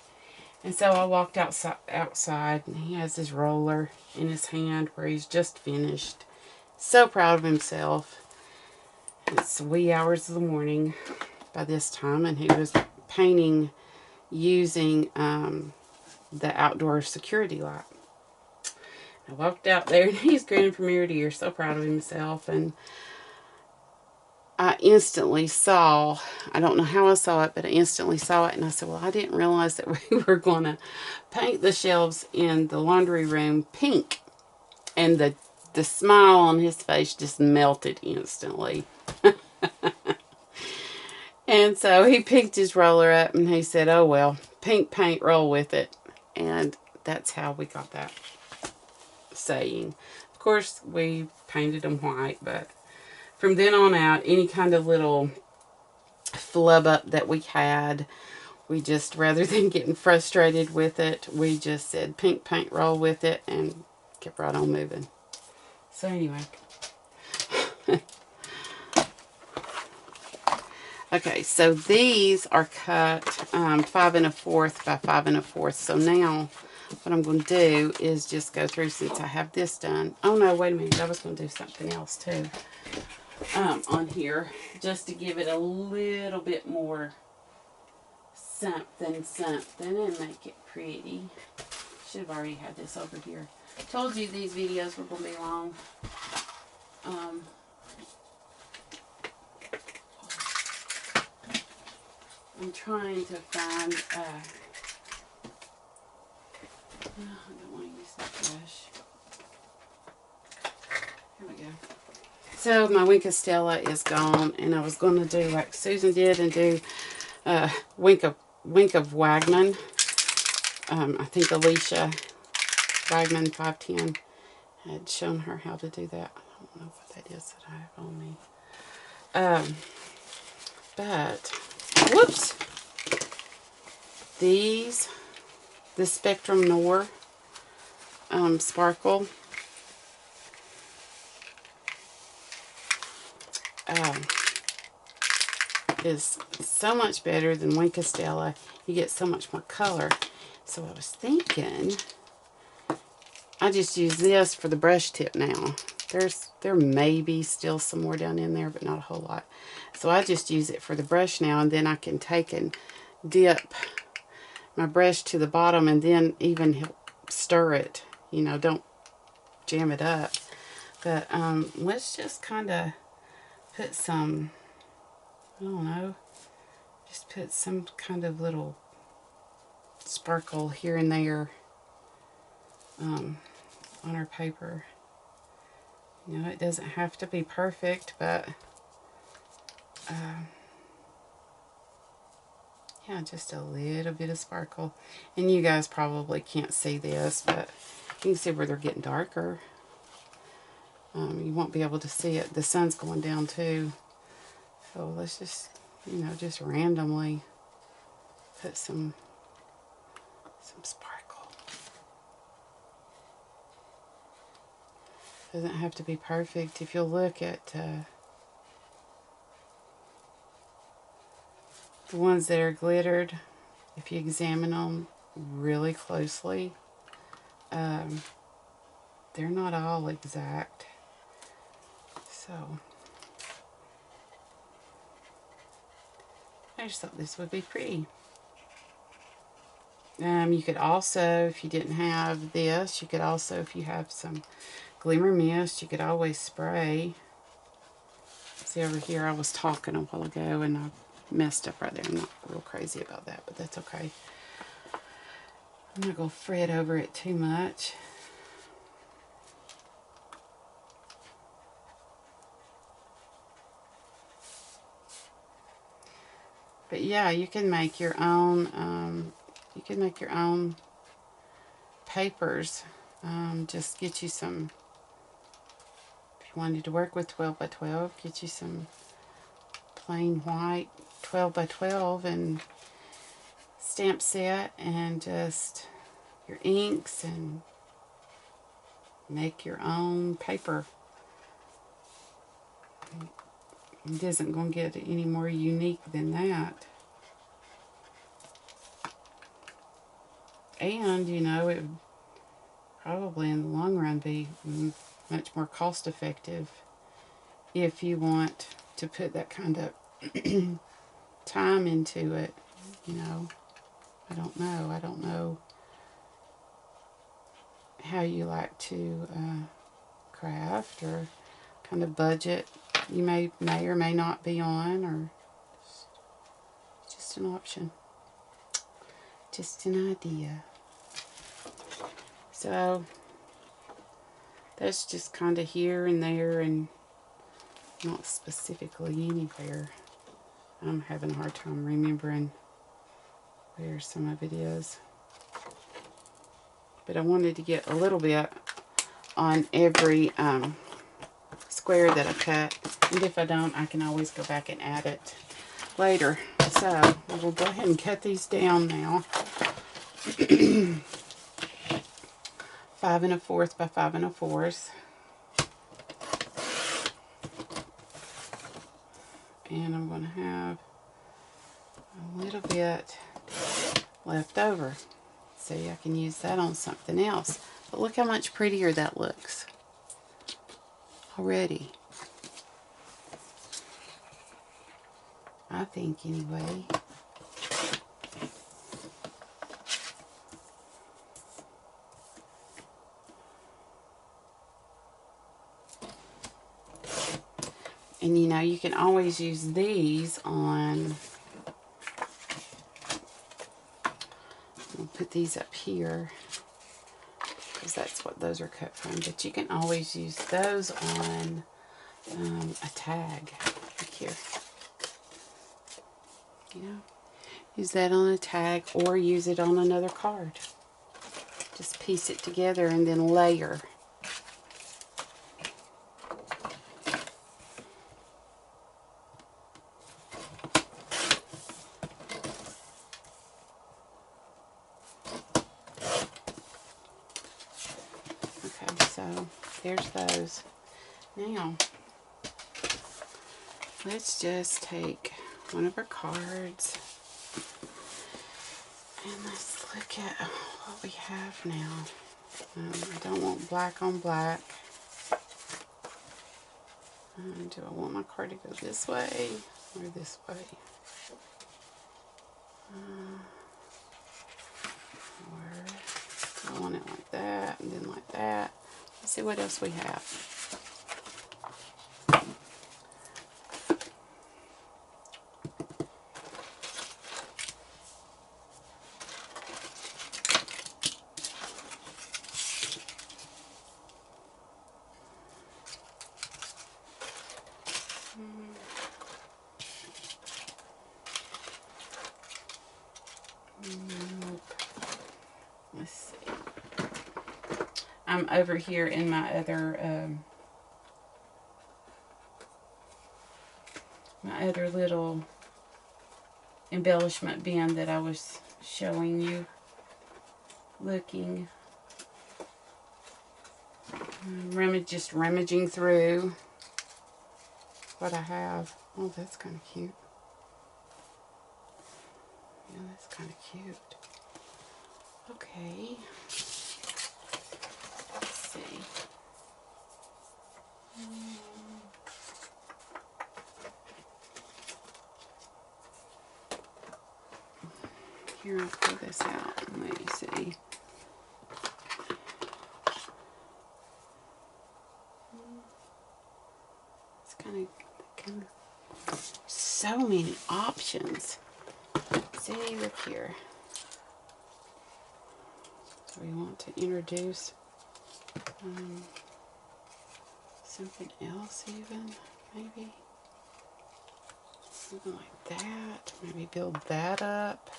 Speaker 1: And so I walked outside, and he has his roller in his hand where he's just finished. So proud of himself. It's the wee hours of the morning by this time, and he was painting using the outdoor security light. I walked out there, and he's grinning from ear to ear, so proud of himself. And I instantly saw, I don't know how I saw it, but I instantly saw it, and I said, well, I didn't realize that we were going to paint the shelves in the laundry room pink. And the smile on his face just melted instantly. And so he picked his roller up, and he said, oh well, pink paint, roll with it. And that's how we got that saying. Of course, we painted them white, but from then on out, any kind of little flub up that we had, we just, rather than getting frustrated with it, we just said pink paint, roll with it, and kept right on moving. So anyway. Okay, so these are cut 5 1/4 by 5 1/4. So now what I'm going to do is just go through, since I have this done. Oh no, wait a minute. I was going to do something else too on here, just to give it a little bit more something and make it pretty. Should have already had this over here. Told you these videos were going to be long. I'm trying to find, I don't want to use that brush. Here we go. So my Wink of Stella is gone, and I was going to do like Susan did and do Wink of Wagman. I think Alicia Wagman 510 had shown her how to do that. I don't know what that is that I have on me. But, whoops. The Spectrum Noir Sparkle. Is so much better than Wink of Stella. You get so much more color. So I was thinking, I just use this for the brush tip now. There may be still some more down in there, but not a whole lot. So I just use it for the brush now, and then I can take and dip my brush to the bottom, and then even stir it. You know, don't jam it up. But let's just kind of put some, I don't know, just put some kind of little sparkle here and there on our paper. You know, it doesn't have to be perfect, but yeah, just a little bit of sparkle. And you guys probably can't see this, but you can see where they're getting darker. You won't be able to see it. The sun's going down too. So let's just, you know, just randomly put some sparkle. Doesn't have to be perfect. If you'll look at the ones that are glittered, if you examine them really closely, they're not all exact. So I just thought this would be pretty. You could also, if you didn't have this, you could also, if you have some Glimmer Mist, you could always spray. See over here, I was talking a while ago and I messed up right there. I'm not real crazy about that, but that's okay. I'm not going to fret over it too much. But yeah, you can make your own. You can make your own papers. Just get you some. If you wanted to work with 12 by 12, get you some plain white 12 by 12 and stamp set, and just your inks, and make your own paper. It isn't going to get any more unique than that. And, you know, it would probably in the long run be much more cost effective if you want to put that kind of time into it. You know, I don't know how you like to craft, or kind of budget you may or may not be on, or just an option, just an idea. So that's just kind of here and there, and not specifically anywhere. I'm having a hard time remembering where some of it is. But I wanted to get a little bit on every square that I cut. And if I don't, I can always go back and add it later. So we'll go ahead and cut these down now. 5 1/4 by 5 1/4. And I'm going to have little bit left over. See, I can use that on something else. But look how much prettier that looks already. I think, anyway. And you know, you can always use these on, I'll put these up here because that's what those are cut from, but you can always use those on a tag. Look here. You know, use that on a tag or use it on another card. Just piece it together and then layer. So there's those. Now, let's just take one of our cards and let's look at what we have now. I don't want black on black. Do I want my card to go this way or this way? Or I want it like that and then like that. Let's see what else we have. Let's see. I'm over here in my other little embellishment bin that I was showing you. Looking, just rummaging through what I have. Oh, that's kind of cute. Yeah, that's kind of cute. Okay. Let's see. Here, I'll pull this out and let you see. It's kind of so many options. See, look here. So we want to introduce something else even, maybe. Something like that. Maybe build that up.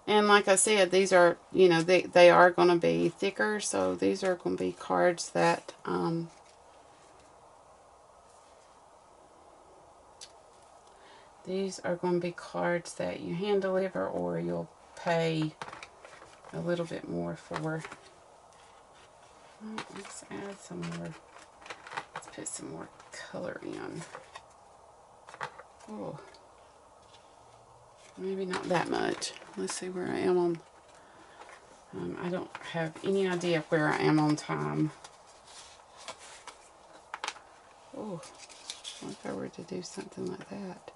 Speaker 1: And like I said, these are, you know, they are going to be thicker, so these are going to be cards that these are going to be cards that you hand deliver or you'll pay a little bit more for. Let's add some more. Let's put some more color in. Oh, maybe not that much. Let's see where I am on. I don't have any idea where I am on time. Oh, what if I were to do something like that?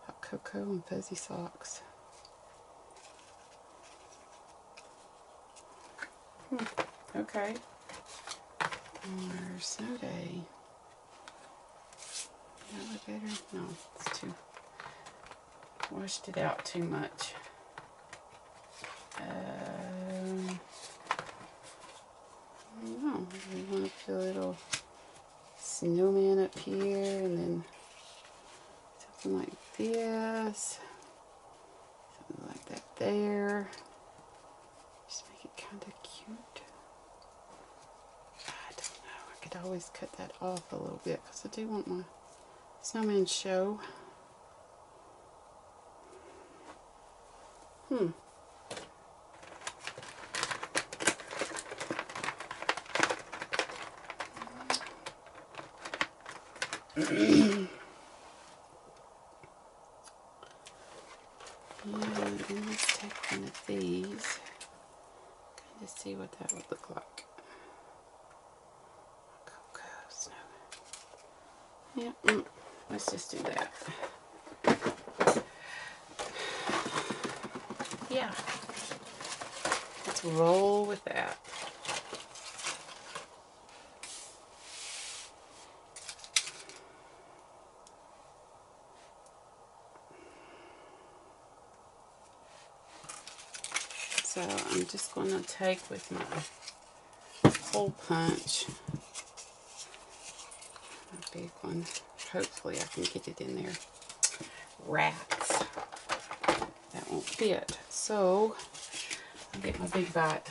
Speaker 1: Hot cocoa and fuzzy socks. Okay. Or snow day. That look better? No, it's too. Washed it out too much. No, we want to put a little snowman up here, and then something like this, something like that there. Just make it kind of cute. I don't know. I could always cut that off a little bit because I do want my snowman show. And let's take one of these. Kind of see what that would look like. Cocoa snow. Yeah, let's just do that. Yeah. Let's roll with that. So I'm just going to take with my hole punch, a big one. Hopefully I can get it in there. Rats. That won't fit. So I'll get my big bite.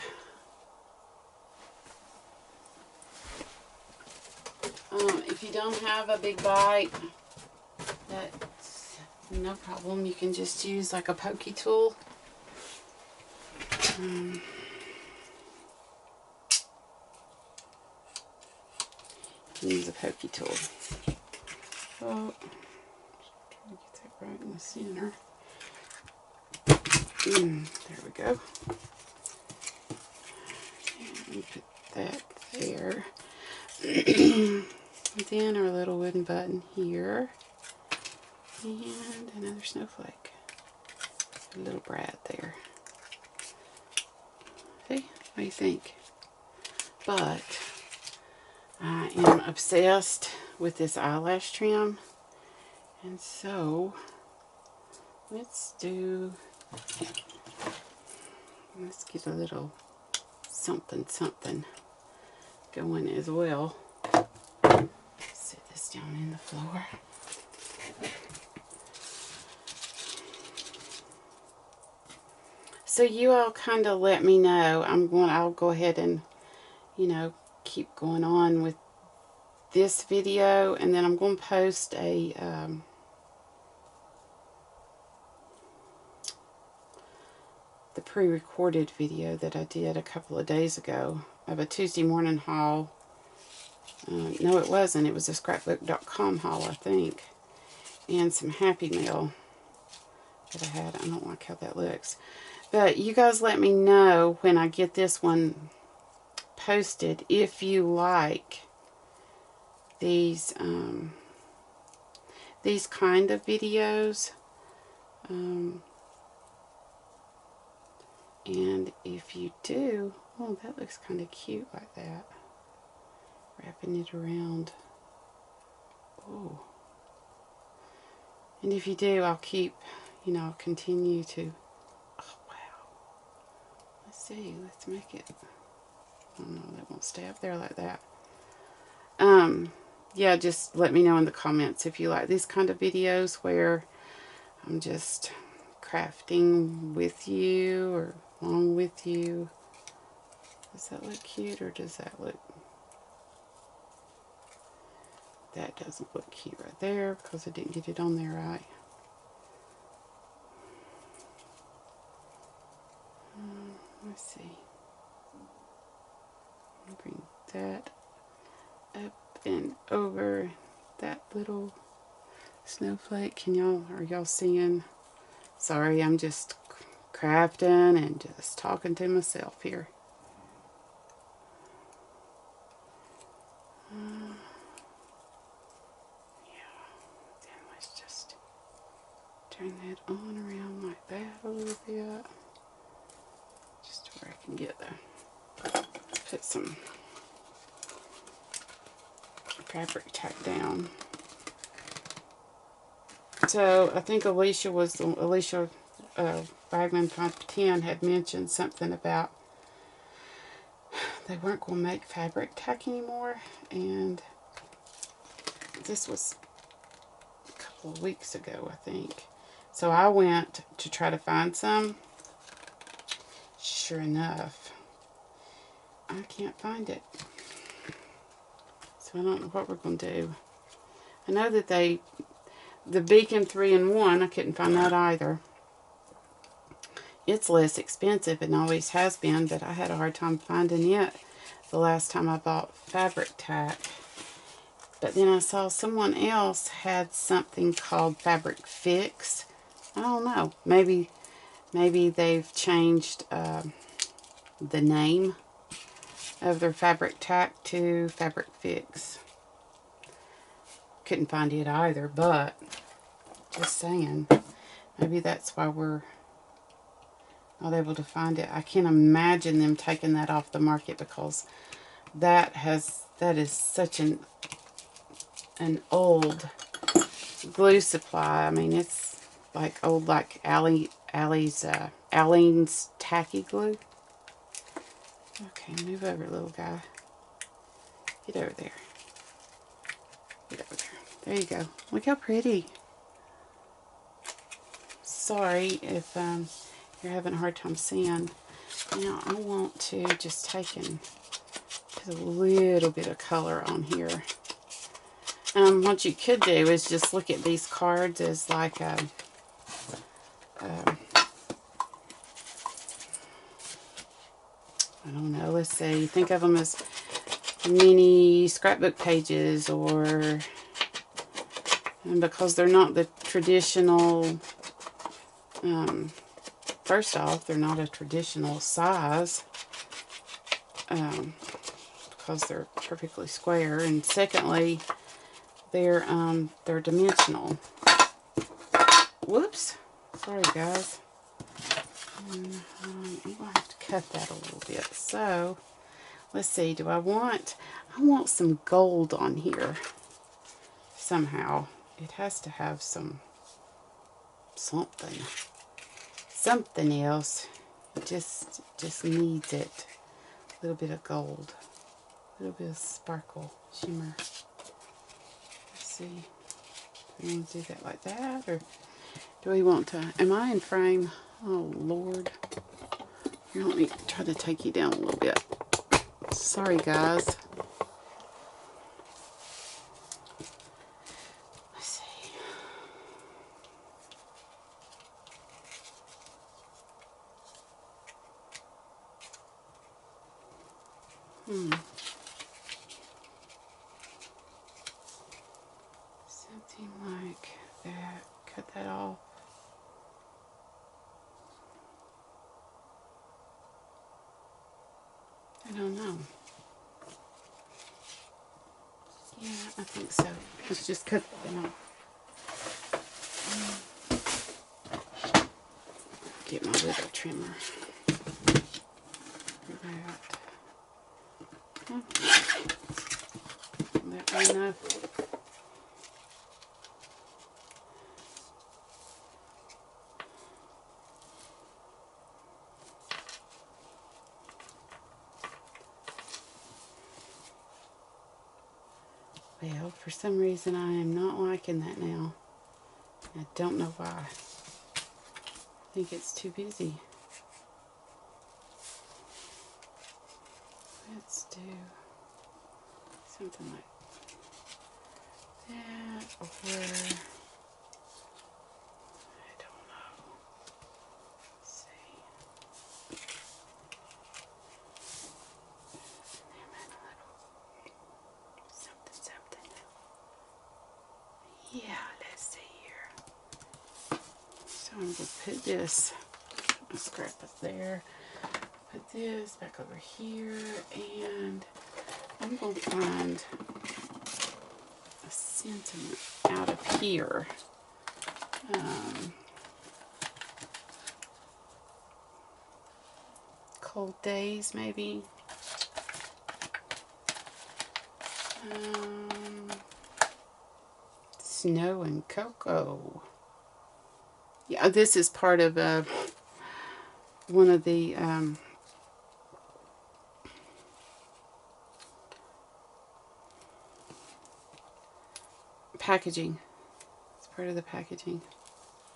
Speaker 1: If you don't have a big bite, that's no problem. You can just use like a pokey tool. You can use a pokey tool. Oh, try to get that right in the center. There we go. And put that there. And then our little wooden button here. And another snowflake. A little brad there. See? What do you think? But I am obsessed with this eyelash trim. And so let's get a little something going as well. Set this down in the floor. So you all kind of let me know. I'll go ahead and, keep going on with this video, and then I'm going to post the pre-recorded video that I did a couple of days ago of a Tuesday morning haul. No, it wasn't. It was a scrapbook.com haul, I think. And some Happy Mail that I had. I don't like how that looks. But you guys let me know when I get this one posted if you like these kind of videos. And if you do, oh, that looks kind of cute like that. Wrapping it around. Oh. And if you do, I'll keep, I'll continue to. Oh, wow. Let's see. Let's make it. Oh, no, that won't stay up there like that. Yeah, just let me know in the comments if you like these kind of videos where I'm just crafting with you or along with you. Does that look cute, or does that look... That doesn't look cute right there because I didn't get it on there right. Let's see. Bring that up and over that little snowflake. Are y'all seeing? Sorry, I'm just crafting and just talking to myself here. Turn that on around like that a little bit. Just where I can get put some fabric tack down. So I think Alicia Bagman 510 had mentioned something about they weren't going to make fabric tack anymore, and this was a couple of weeks ago, I think. So I went to try to find some. Sure enough, I can't find it. So I don't know what we're going to do. I know that the Beacon 3-in-1, I couldn't find that either. It's less expensive and always has been, but I had a hard time finding it the last time I bought fabric tack. But then I saw someone else had something called Fabric Fix. I don't know. Maybe Maybe they've changed the name of their fabric tack to Fabric Fix. Couldn't find it either, but just saying, maybe that's why we're not able to find it. I can't imagine them taking that off the market, because that is such an old glue supply. I mean, it's like old, like Alline's tacky glue. Okay, move over, little guy. Get over there. Get over there. There you go. Look how pretty. Sorry if you're having a hard time seeing. Now I want to just take and put a little bit of color on here. What you could do is just look at these cards as like a I don't know, let's say, think of them as mini scrapbook pages, or, and because they're not the traditional, first off, they're not a traditional size, because they're perfectly square, and secondly, they're dimensional. Whoops, sorry guys. I'm going to have to cut that a little bit. So, let's see, do I want some gold on here somehow. It has to have something else. It just needs it. A little bit of gold, a little bit of sparkle, shimmer. Let's see, do we want to do that like that, or do we want to, am I in frame? Oh Lord, here, let me try to take you down a little bit. Sorry guys. Let's see. Something like that. Cut that off. I don't know. Yeah, I think so. Let's just cut them off. Get my little trimmer for that. That enough. Well, for some reason I am not liking that now. I don't know why. I think it's too busy. Let's do something like that, or I don't know. Let's see. Something. Yeah, let's see here. So I'm going to put this, I'll scrap up there, put this back over here, and I'm going to find a sentiment out of here. Cold days, maybe. Snow and cocoa. Yeah, this is part of one of the packaging. It's part of the packaging.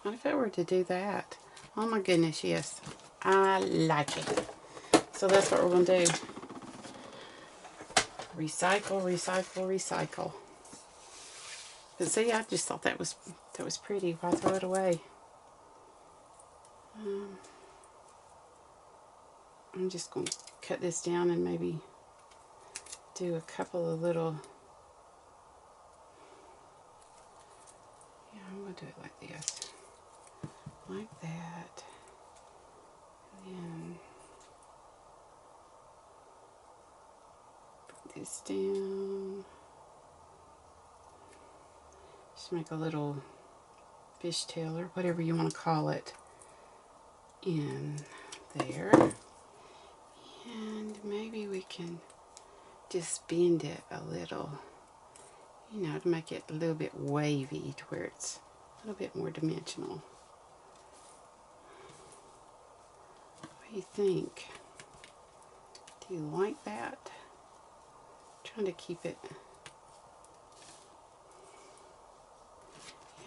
Speaker 1: What if I were to do that? Oh my goodness, yes. I like it. So that's what we're going to do. Recycle, recycle, recycle. But see, I just thought that was pretty. Why throw it away? I'm just going to cut this down and maybe do a couple of little. Yeah, I'm going to do it like this. Like that. And put this down. Just make a little fishtail or whatever you want to call it in there. And maybe we can just bend it a little, you know, to make it a little bit wavy to where it's a little bit more dimensional. What do you think? Do you like that? I'm trying to keep it.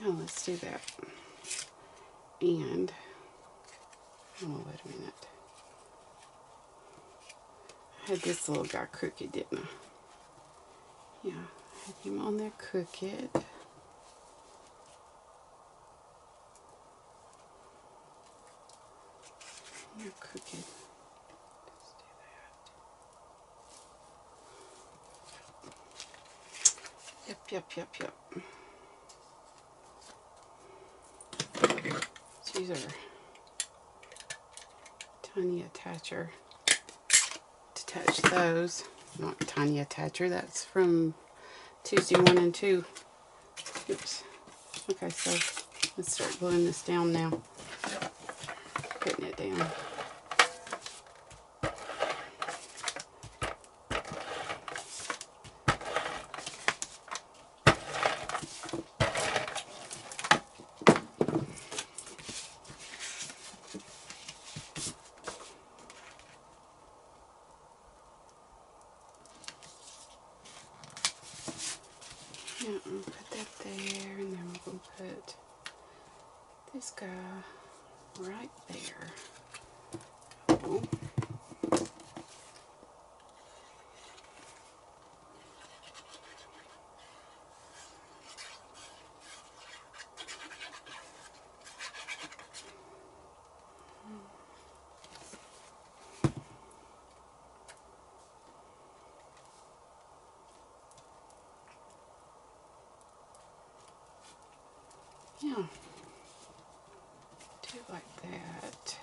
Speaker 1: Yeah, let's do that. And, oh, wait a minute. I had this little guy crooked, didn't I? Yeah, I had him on there crooked. You're crooked. Let's do that. Yep. These are tiny attacher to attach those. Not tiny attacher, that's from Tuesday 1 and 2. Oops. Okay, so let's start gluing this down now. Putting it down. Yeah, I'm going to put that there, and then we're going to put this guy right there. Oh. Yeah, do it like that.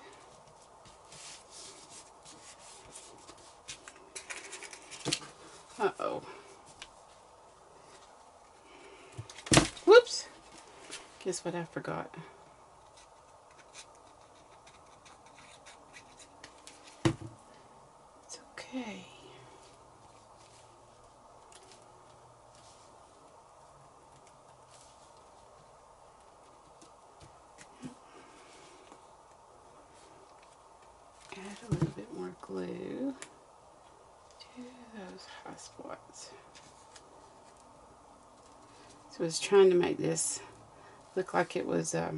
Speaker 1: Uh-oh. Whoops. Guess what I forgot? It's okay. Add a little bit more glue to those high spots. So I was trying to make this look like it was a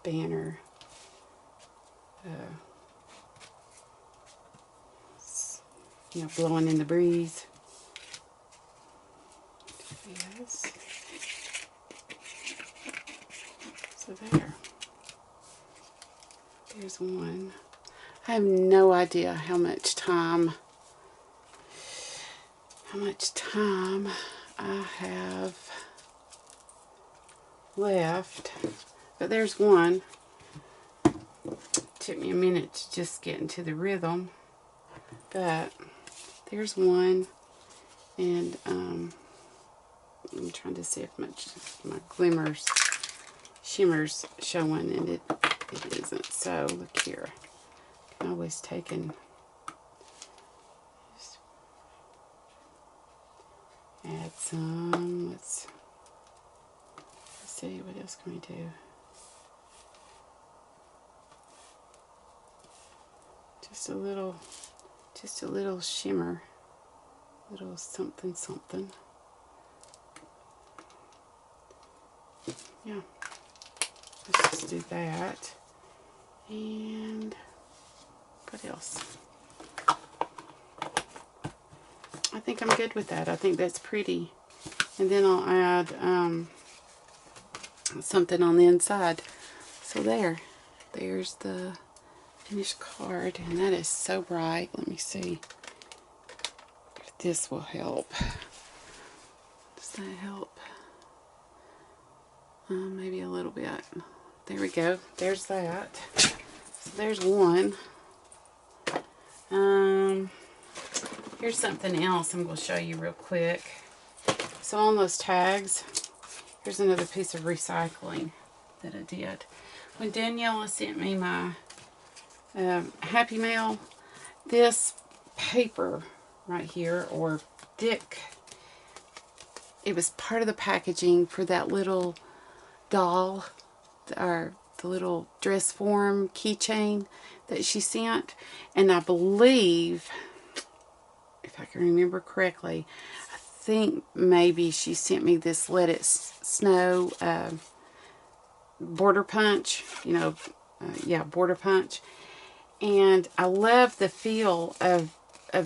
Speaker 1: banner. You know, blowing in the breeze. Yes. So there's one. I have no idea how much time I have left, but there's one. Took me a minute to just get into the rhythm, but there's one, and I'm trying to see if my shimmer's showing, and it isn't. So look here, I can always take and just add some. Let's see, what else can we do? Just a little shimmer, little something. Yeah, let's just do that. And what else? I think I'm good with that. I think that's pretty. And then I'll add something on the inside. So there's the finished card, and that is so bright. Let me see if this will help. Does that help? Maybe a little bit. there we go. There's that. So there's one. Here's something else I'm going to show you real quick. So on those tags, here's another piece of recycling that I did. When Daniela sent me my Happy Mail, this paper right here, or thick, it was part of the packaging for that little doll, or the little dress form keychain that she sent. And I believe, if I can remember correctly, I think maybe she sent me this Let It Snow border punch, yeah, border punch. And I love the feel of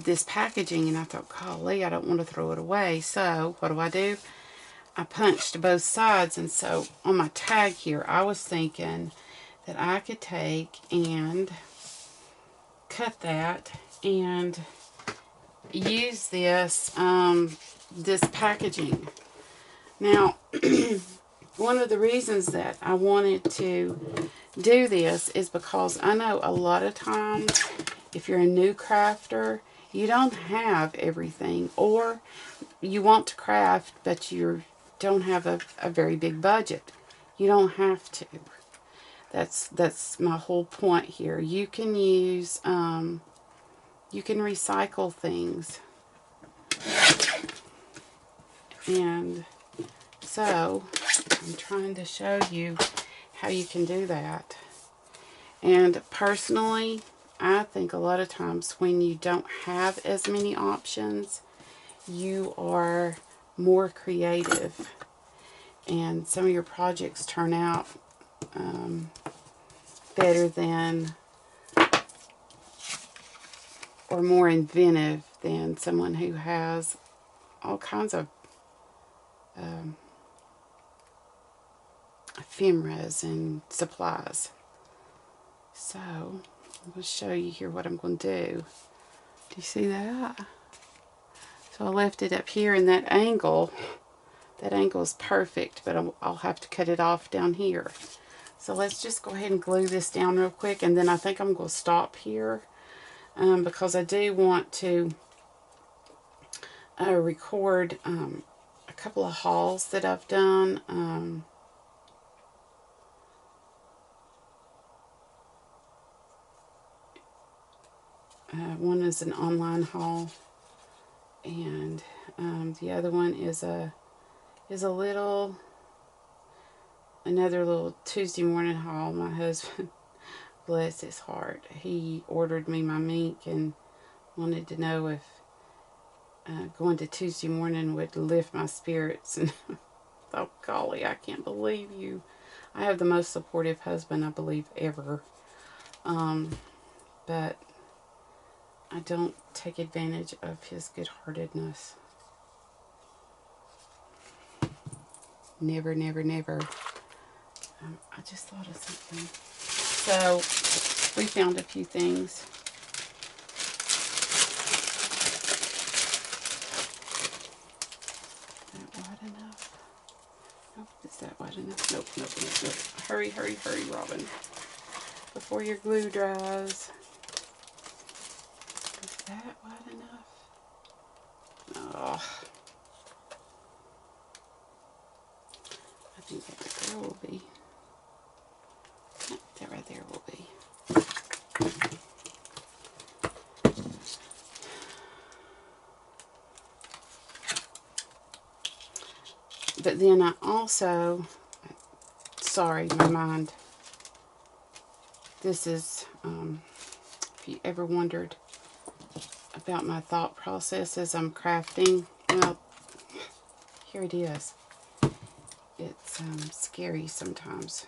Speaker 1: this packaging, and I thought, golly, I don't want to throw it away. So what do? I punched both sides, and so on my tag here, I was thinking that I could take and cut that and use this this packaging. Now, one of the reasons that I wanted to do this is because I know a lot of times if you're a new crafter, you don't have everything, or you want to craft but you don't have a very big budget. You don't have to. That's my whole point here. You can use you can recycle things. And so I'm trying to show you how you can do that. And personally, I think a lot of times when you don't have as many options, you are more creative, and some of your projects turn out better than, or more inventive than someone who has all kinds of ephemeras and supplies. So I'm going to show you here what I'm going to do. Do you see that? So I left it up here in that angle. That angle is perfect, but I'll have to cut it off down here. So let's just go ahead and glue this down real quick, and then I think I'm going to stop here because I do want to record a couple of hauls that I've done. One is an online haul, and the other one is another little Tuesday morning haul. My husband, bless his heart, he ordered me my Mink and wanted to know if going to Tuesday morning would lift my spirits. And oh golly, I can't believe you. I have the most supportive husband, I believe, ever. But I don't take advantage of his good-heartedness. Never, never, never. I just thought of something. So, we found a few things. Is that wide enough? Nope, is that wide enough? Nope, nope, nope, nope. Hurry, hurry, hurry, Robin, before your glue dries. Is that wide enough? Oh. I think that right there will be. That right there will be. But then I also, sorry, my mind. This is, if you ever wondered about my thought process as I'm crafting, well, here it is. It's scary sometimes.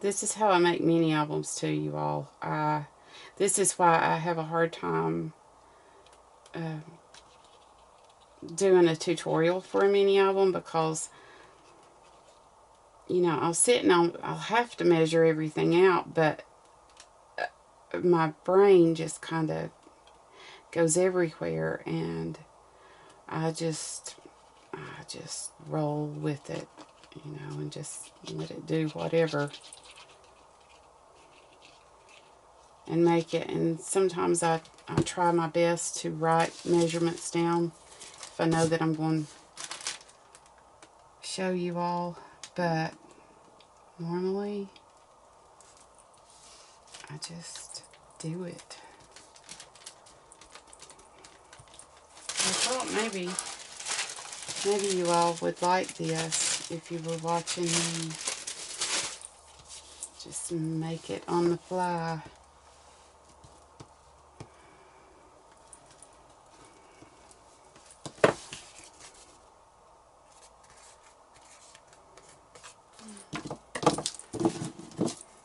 Speaker 1: This is how I make mini albums too, you all. This is why I have a hard time doing a tutorial for a mini album, because I'll sit and I'll have to measure everything out, but my brain just kind of goes everywhere, and I just roll with it, you know, and just let it do whatever and make it. And sometimes I try my best to write measurements down if I know that I'm going to show you all, but normally I just do it. I thought maybe you all would like this if you were watching me just make it on the fly.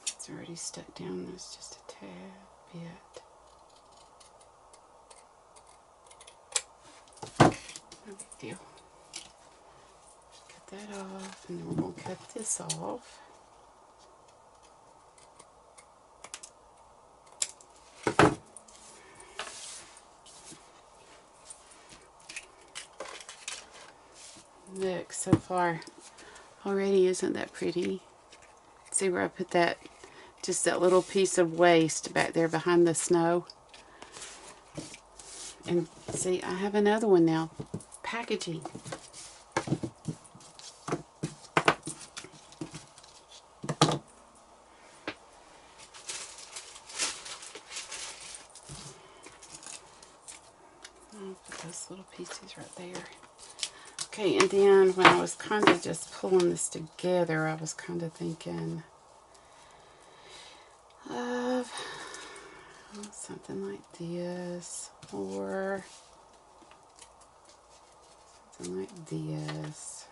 Speaker 1: It's already stuck down. There's just a tad bit. No big deal. Cut that off, and then we're going to cut this off. Look, so far already, isn't that pretty? See where I put that, just that little piece of waste back there behind the snow? And see, I have another one now. Packaging. I'll put those little pieces right there. Okay, and then when I was kind of just pulling this together, I was kind of thinking of something like this, or something like this.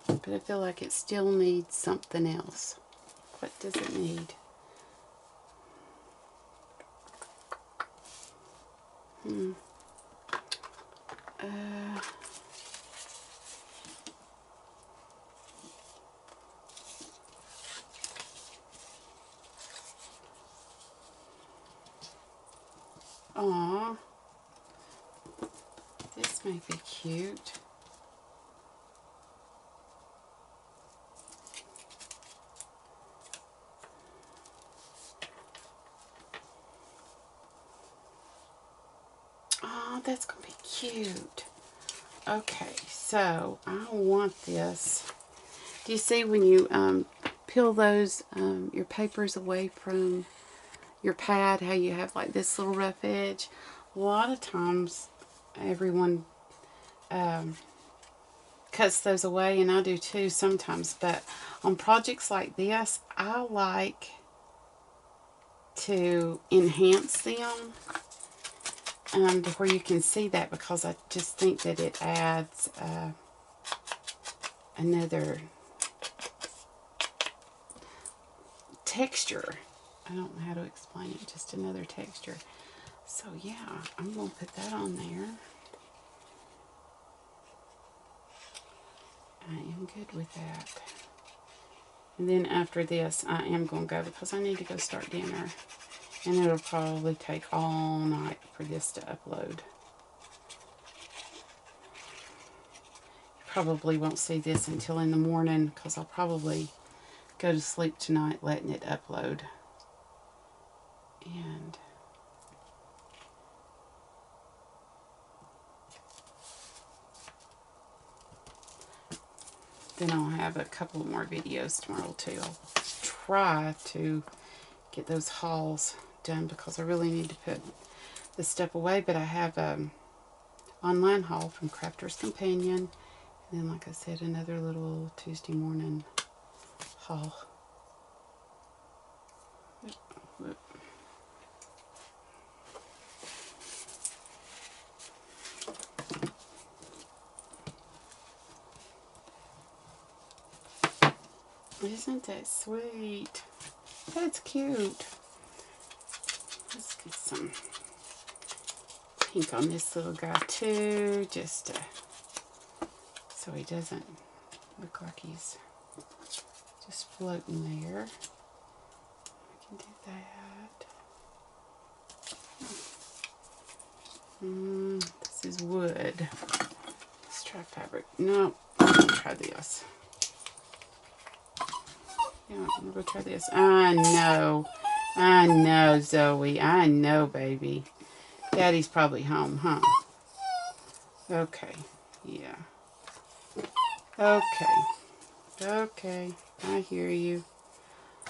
Speaker 1: But I feel like it still needs something else. What does it need? Aw, this may be cute. Oh, that's going to be cute. Okay, so I want this. Do you see when you peel those, your papers away from your pad, how you have like this little rough edge? A lot of times everyone cuts those away, and I do too sometimes, but on projects like this, I like to enhance them to where you can see that, because I just think that it adds another texture. I don't know how to explain it, just another texture. So yeah, I'm going to put that on there. I am good with that. And then after this, I am going to go, because I need to go start dinner. And it'll probably take all night for this to upload. You probably won't see this until in the morning, because I'll probably go to sleep tonight letting it upload. And then I'll have a couple more videos tomorrow too. I'll try to get those hauls done, because I really need to put this stuff away. But I have an online haul from Crafter's Companion, and then, like I said, another little Tuesday morning haul. Whoop. Isn't that sweet? That's cute. Let's get some pink on this little guy too, just so he doesn't look like he's just floating there. Do that. This is wood. Let's try fabric. No, I'm going to try this. Yeah, I'm going to try this. I know, Zoe. I know, baby. Daddy's probably home, huh? Okay. Yeah. Okay. Okay. I hear you.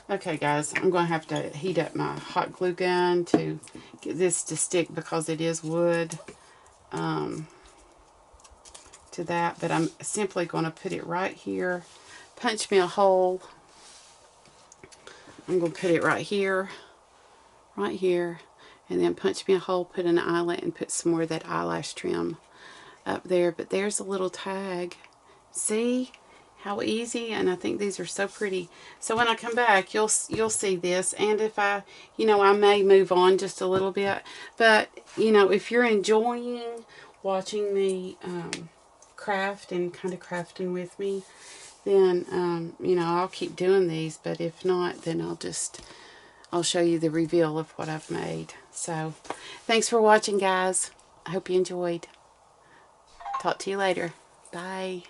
Speaker 1: Okay, guys. I'm going to have to heat up my hot glue gun to get this to stick because it is wood to that. But I'm simply going to put it right here. Punch me a hole. I'm going to put it right here. Right here. And then punch me a hole, put an eyelet, and put some more of that eyelash trim up there. But there's a little tag. See how easy? And I think these are so pretty. So when I come back, you'll see this. And if I, I may move on just a little bit. But, if you're enjoying watching me craft and kind of crafting with me, then, I'll keep doing these. But if not, then I'll show you the reveal of what I've made. So, thanks for watching, guys. I hope you enjoyed. Talk to you later. Bye.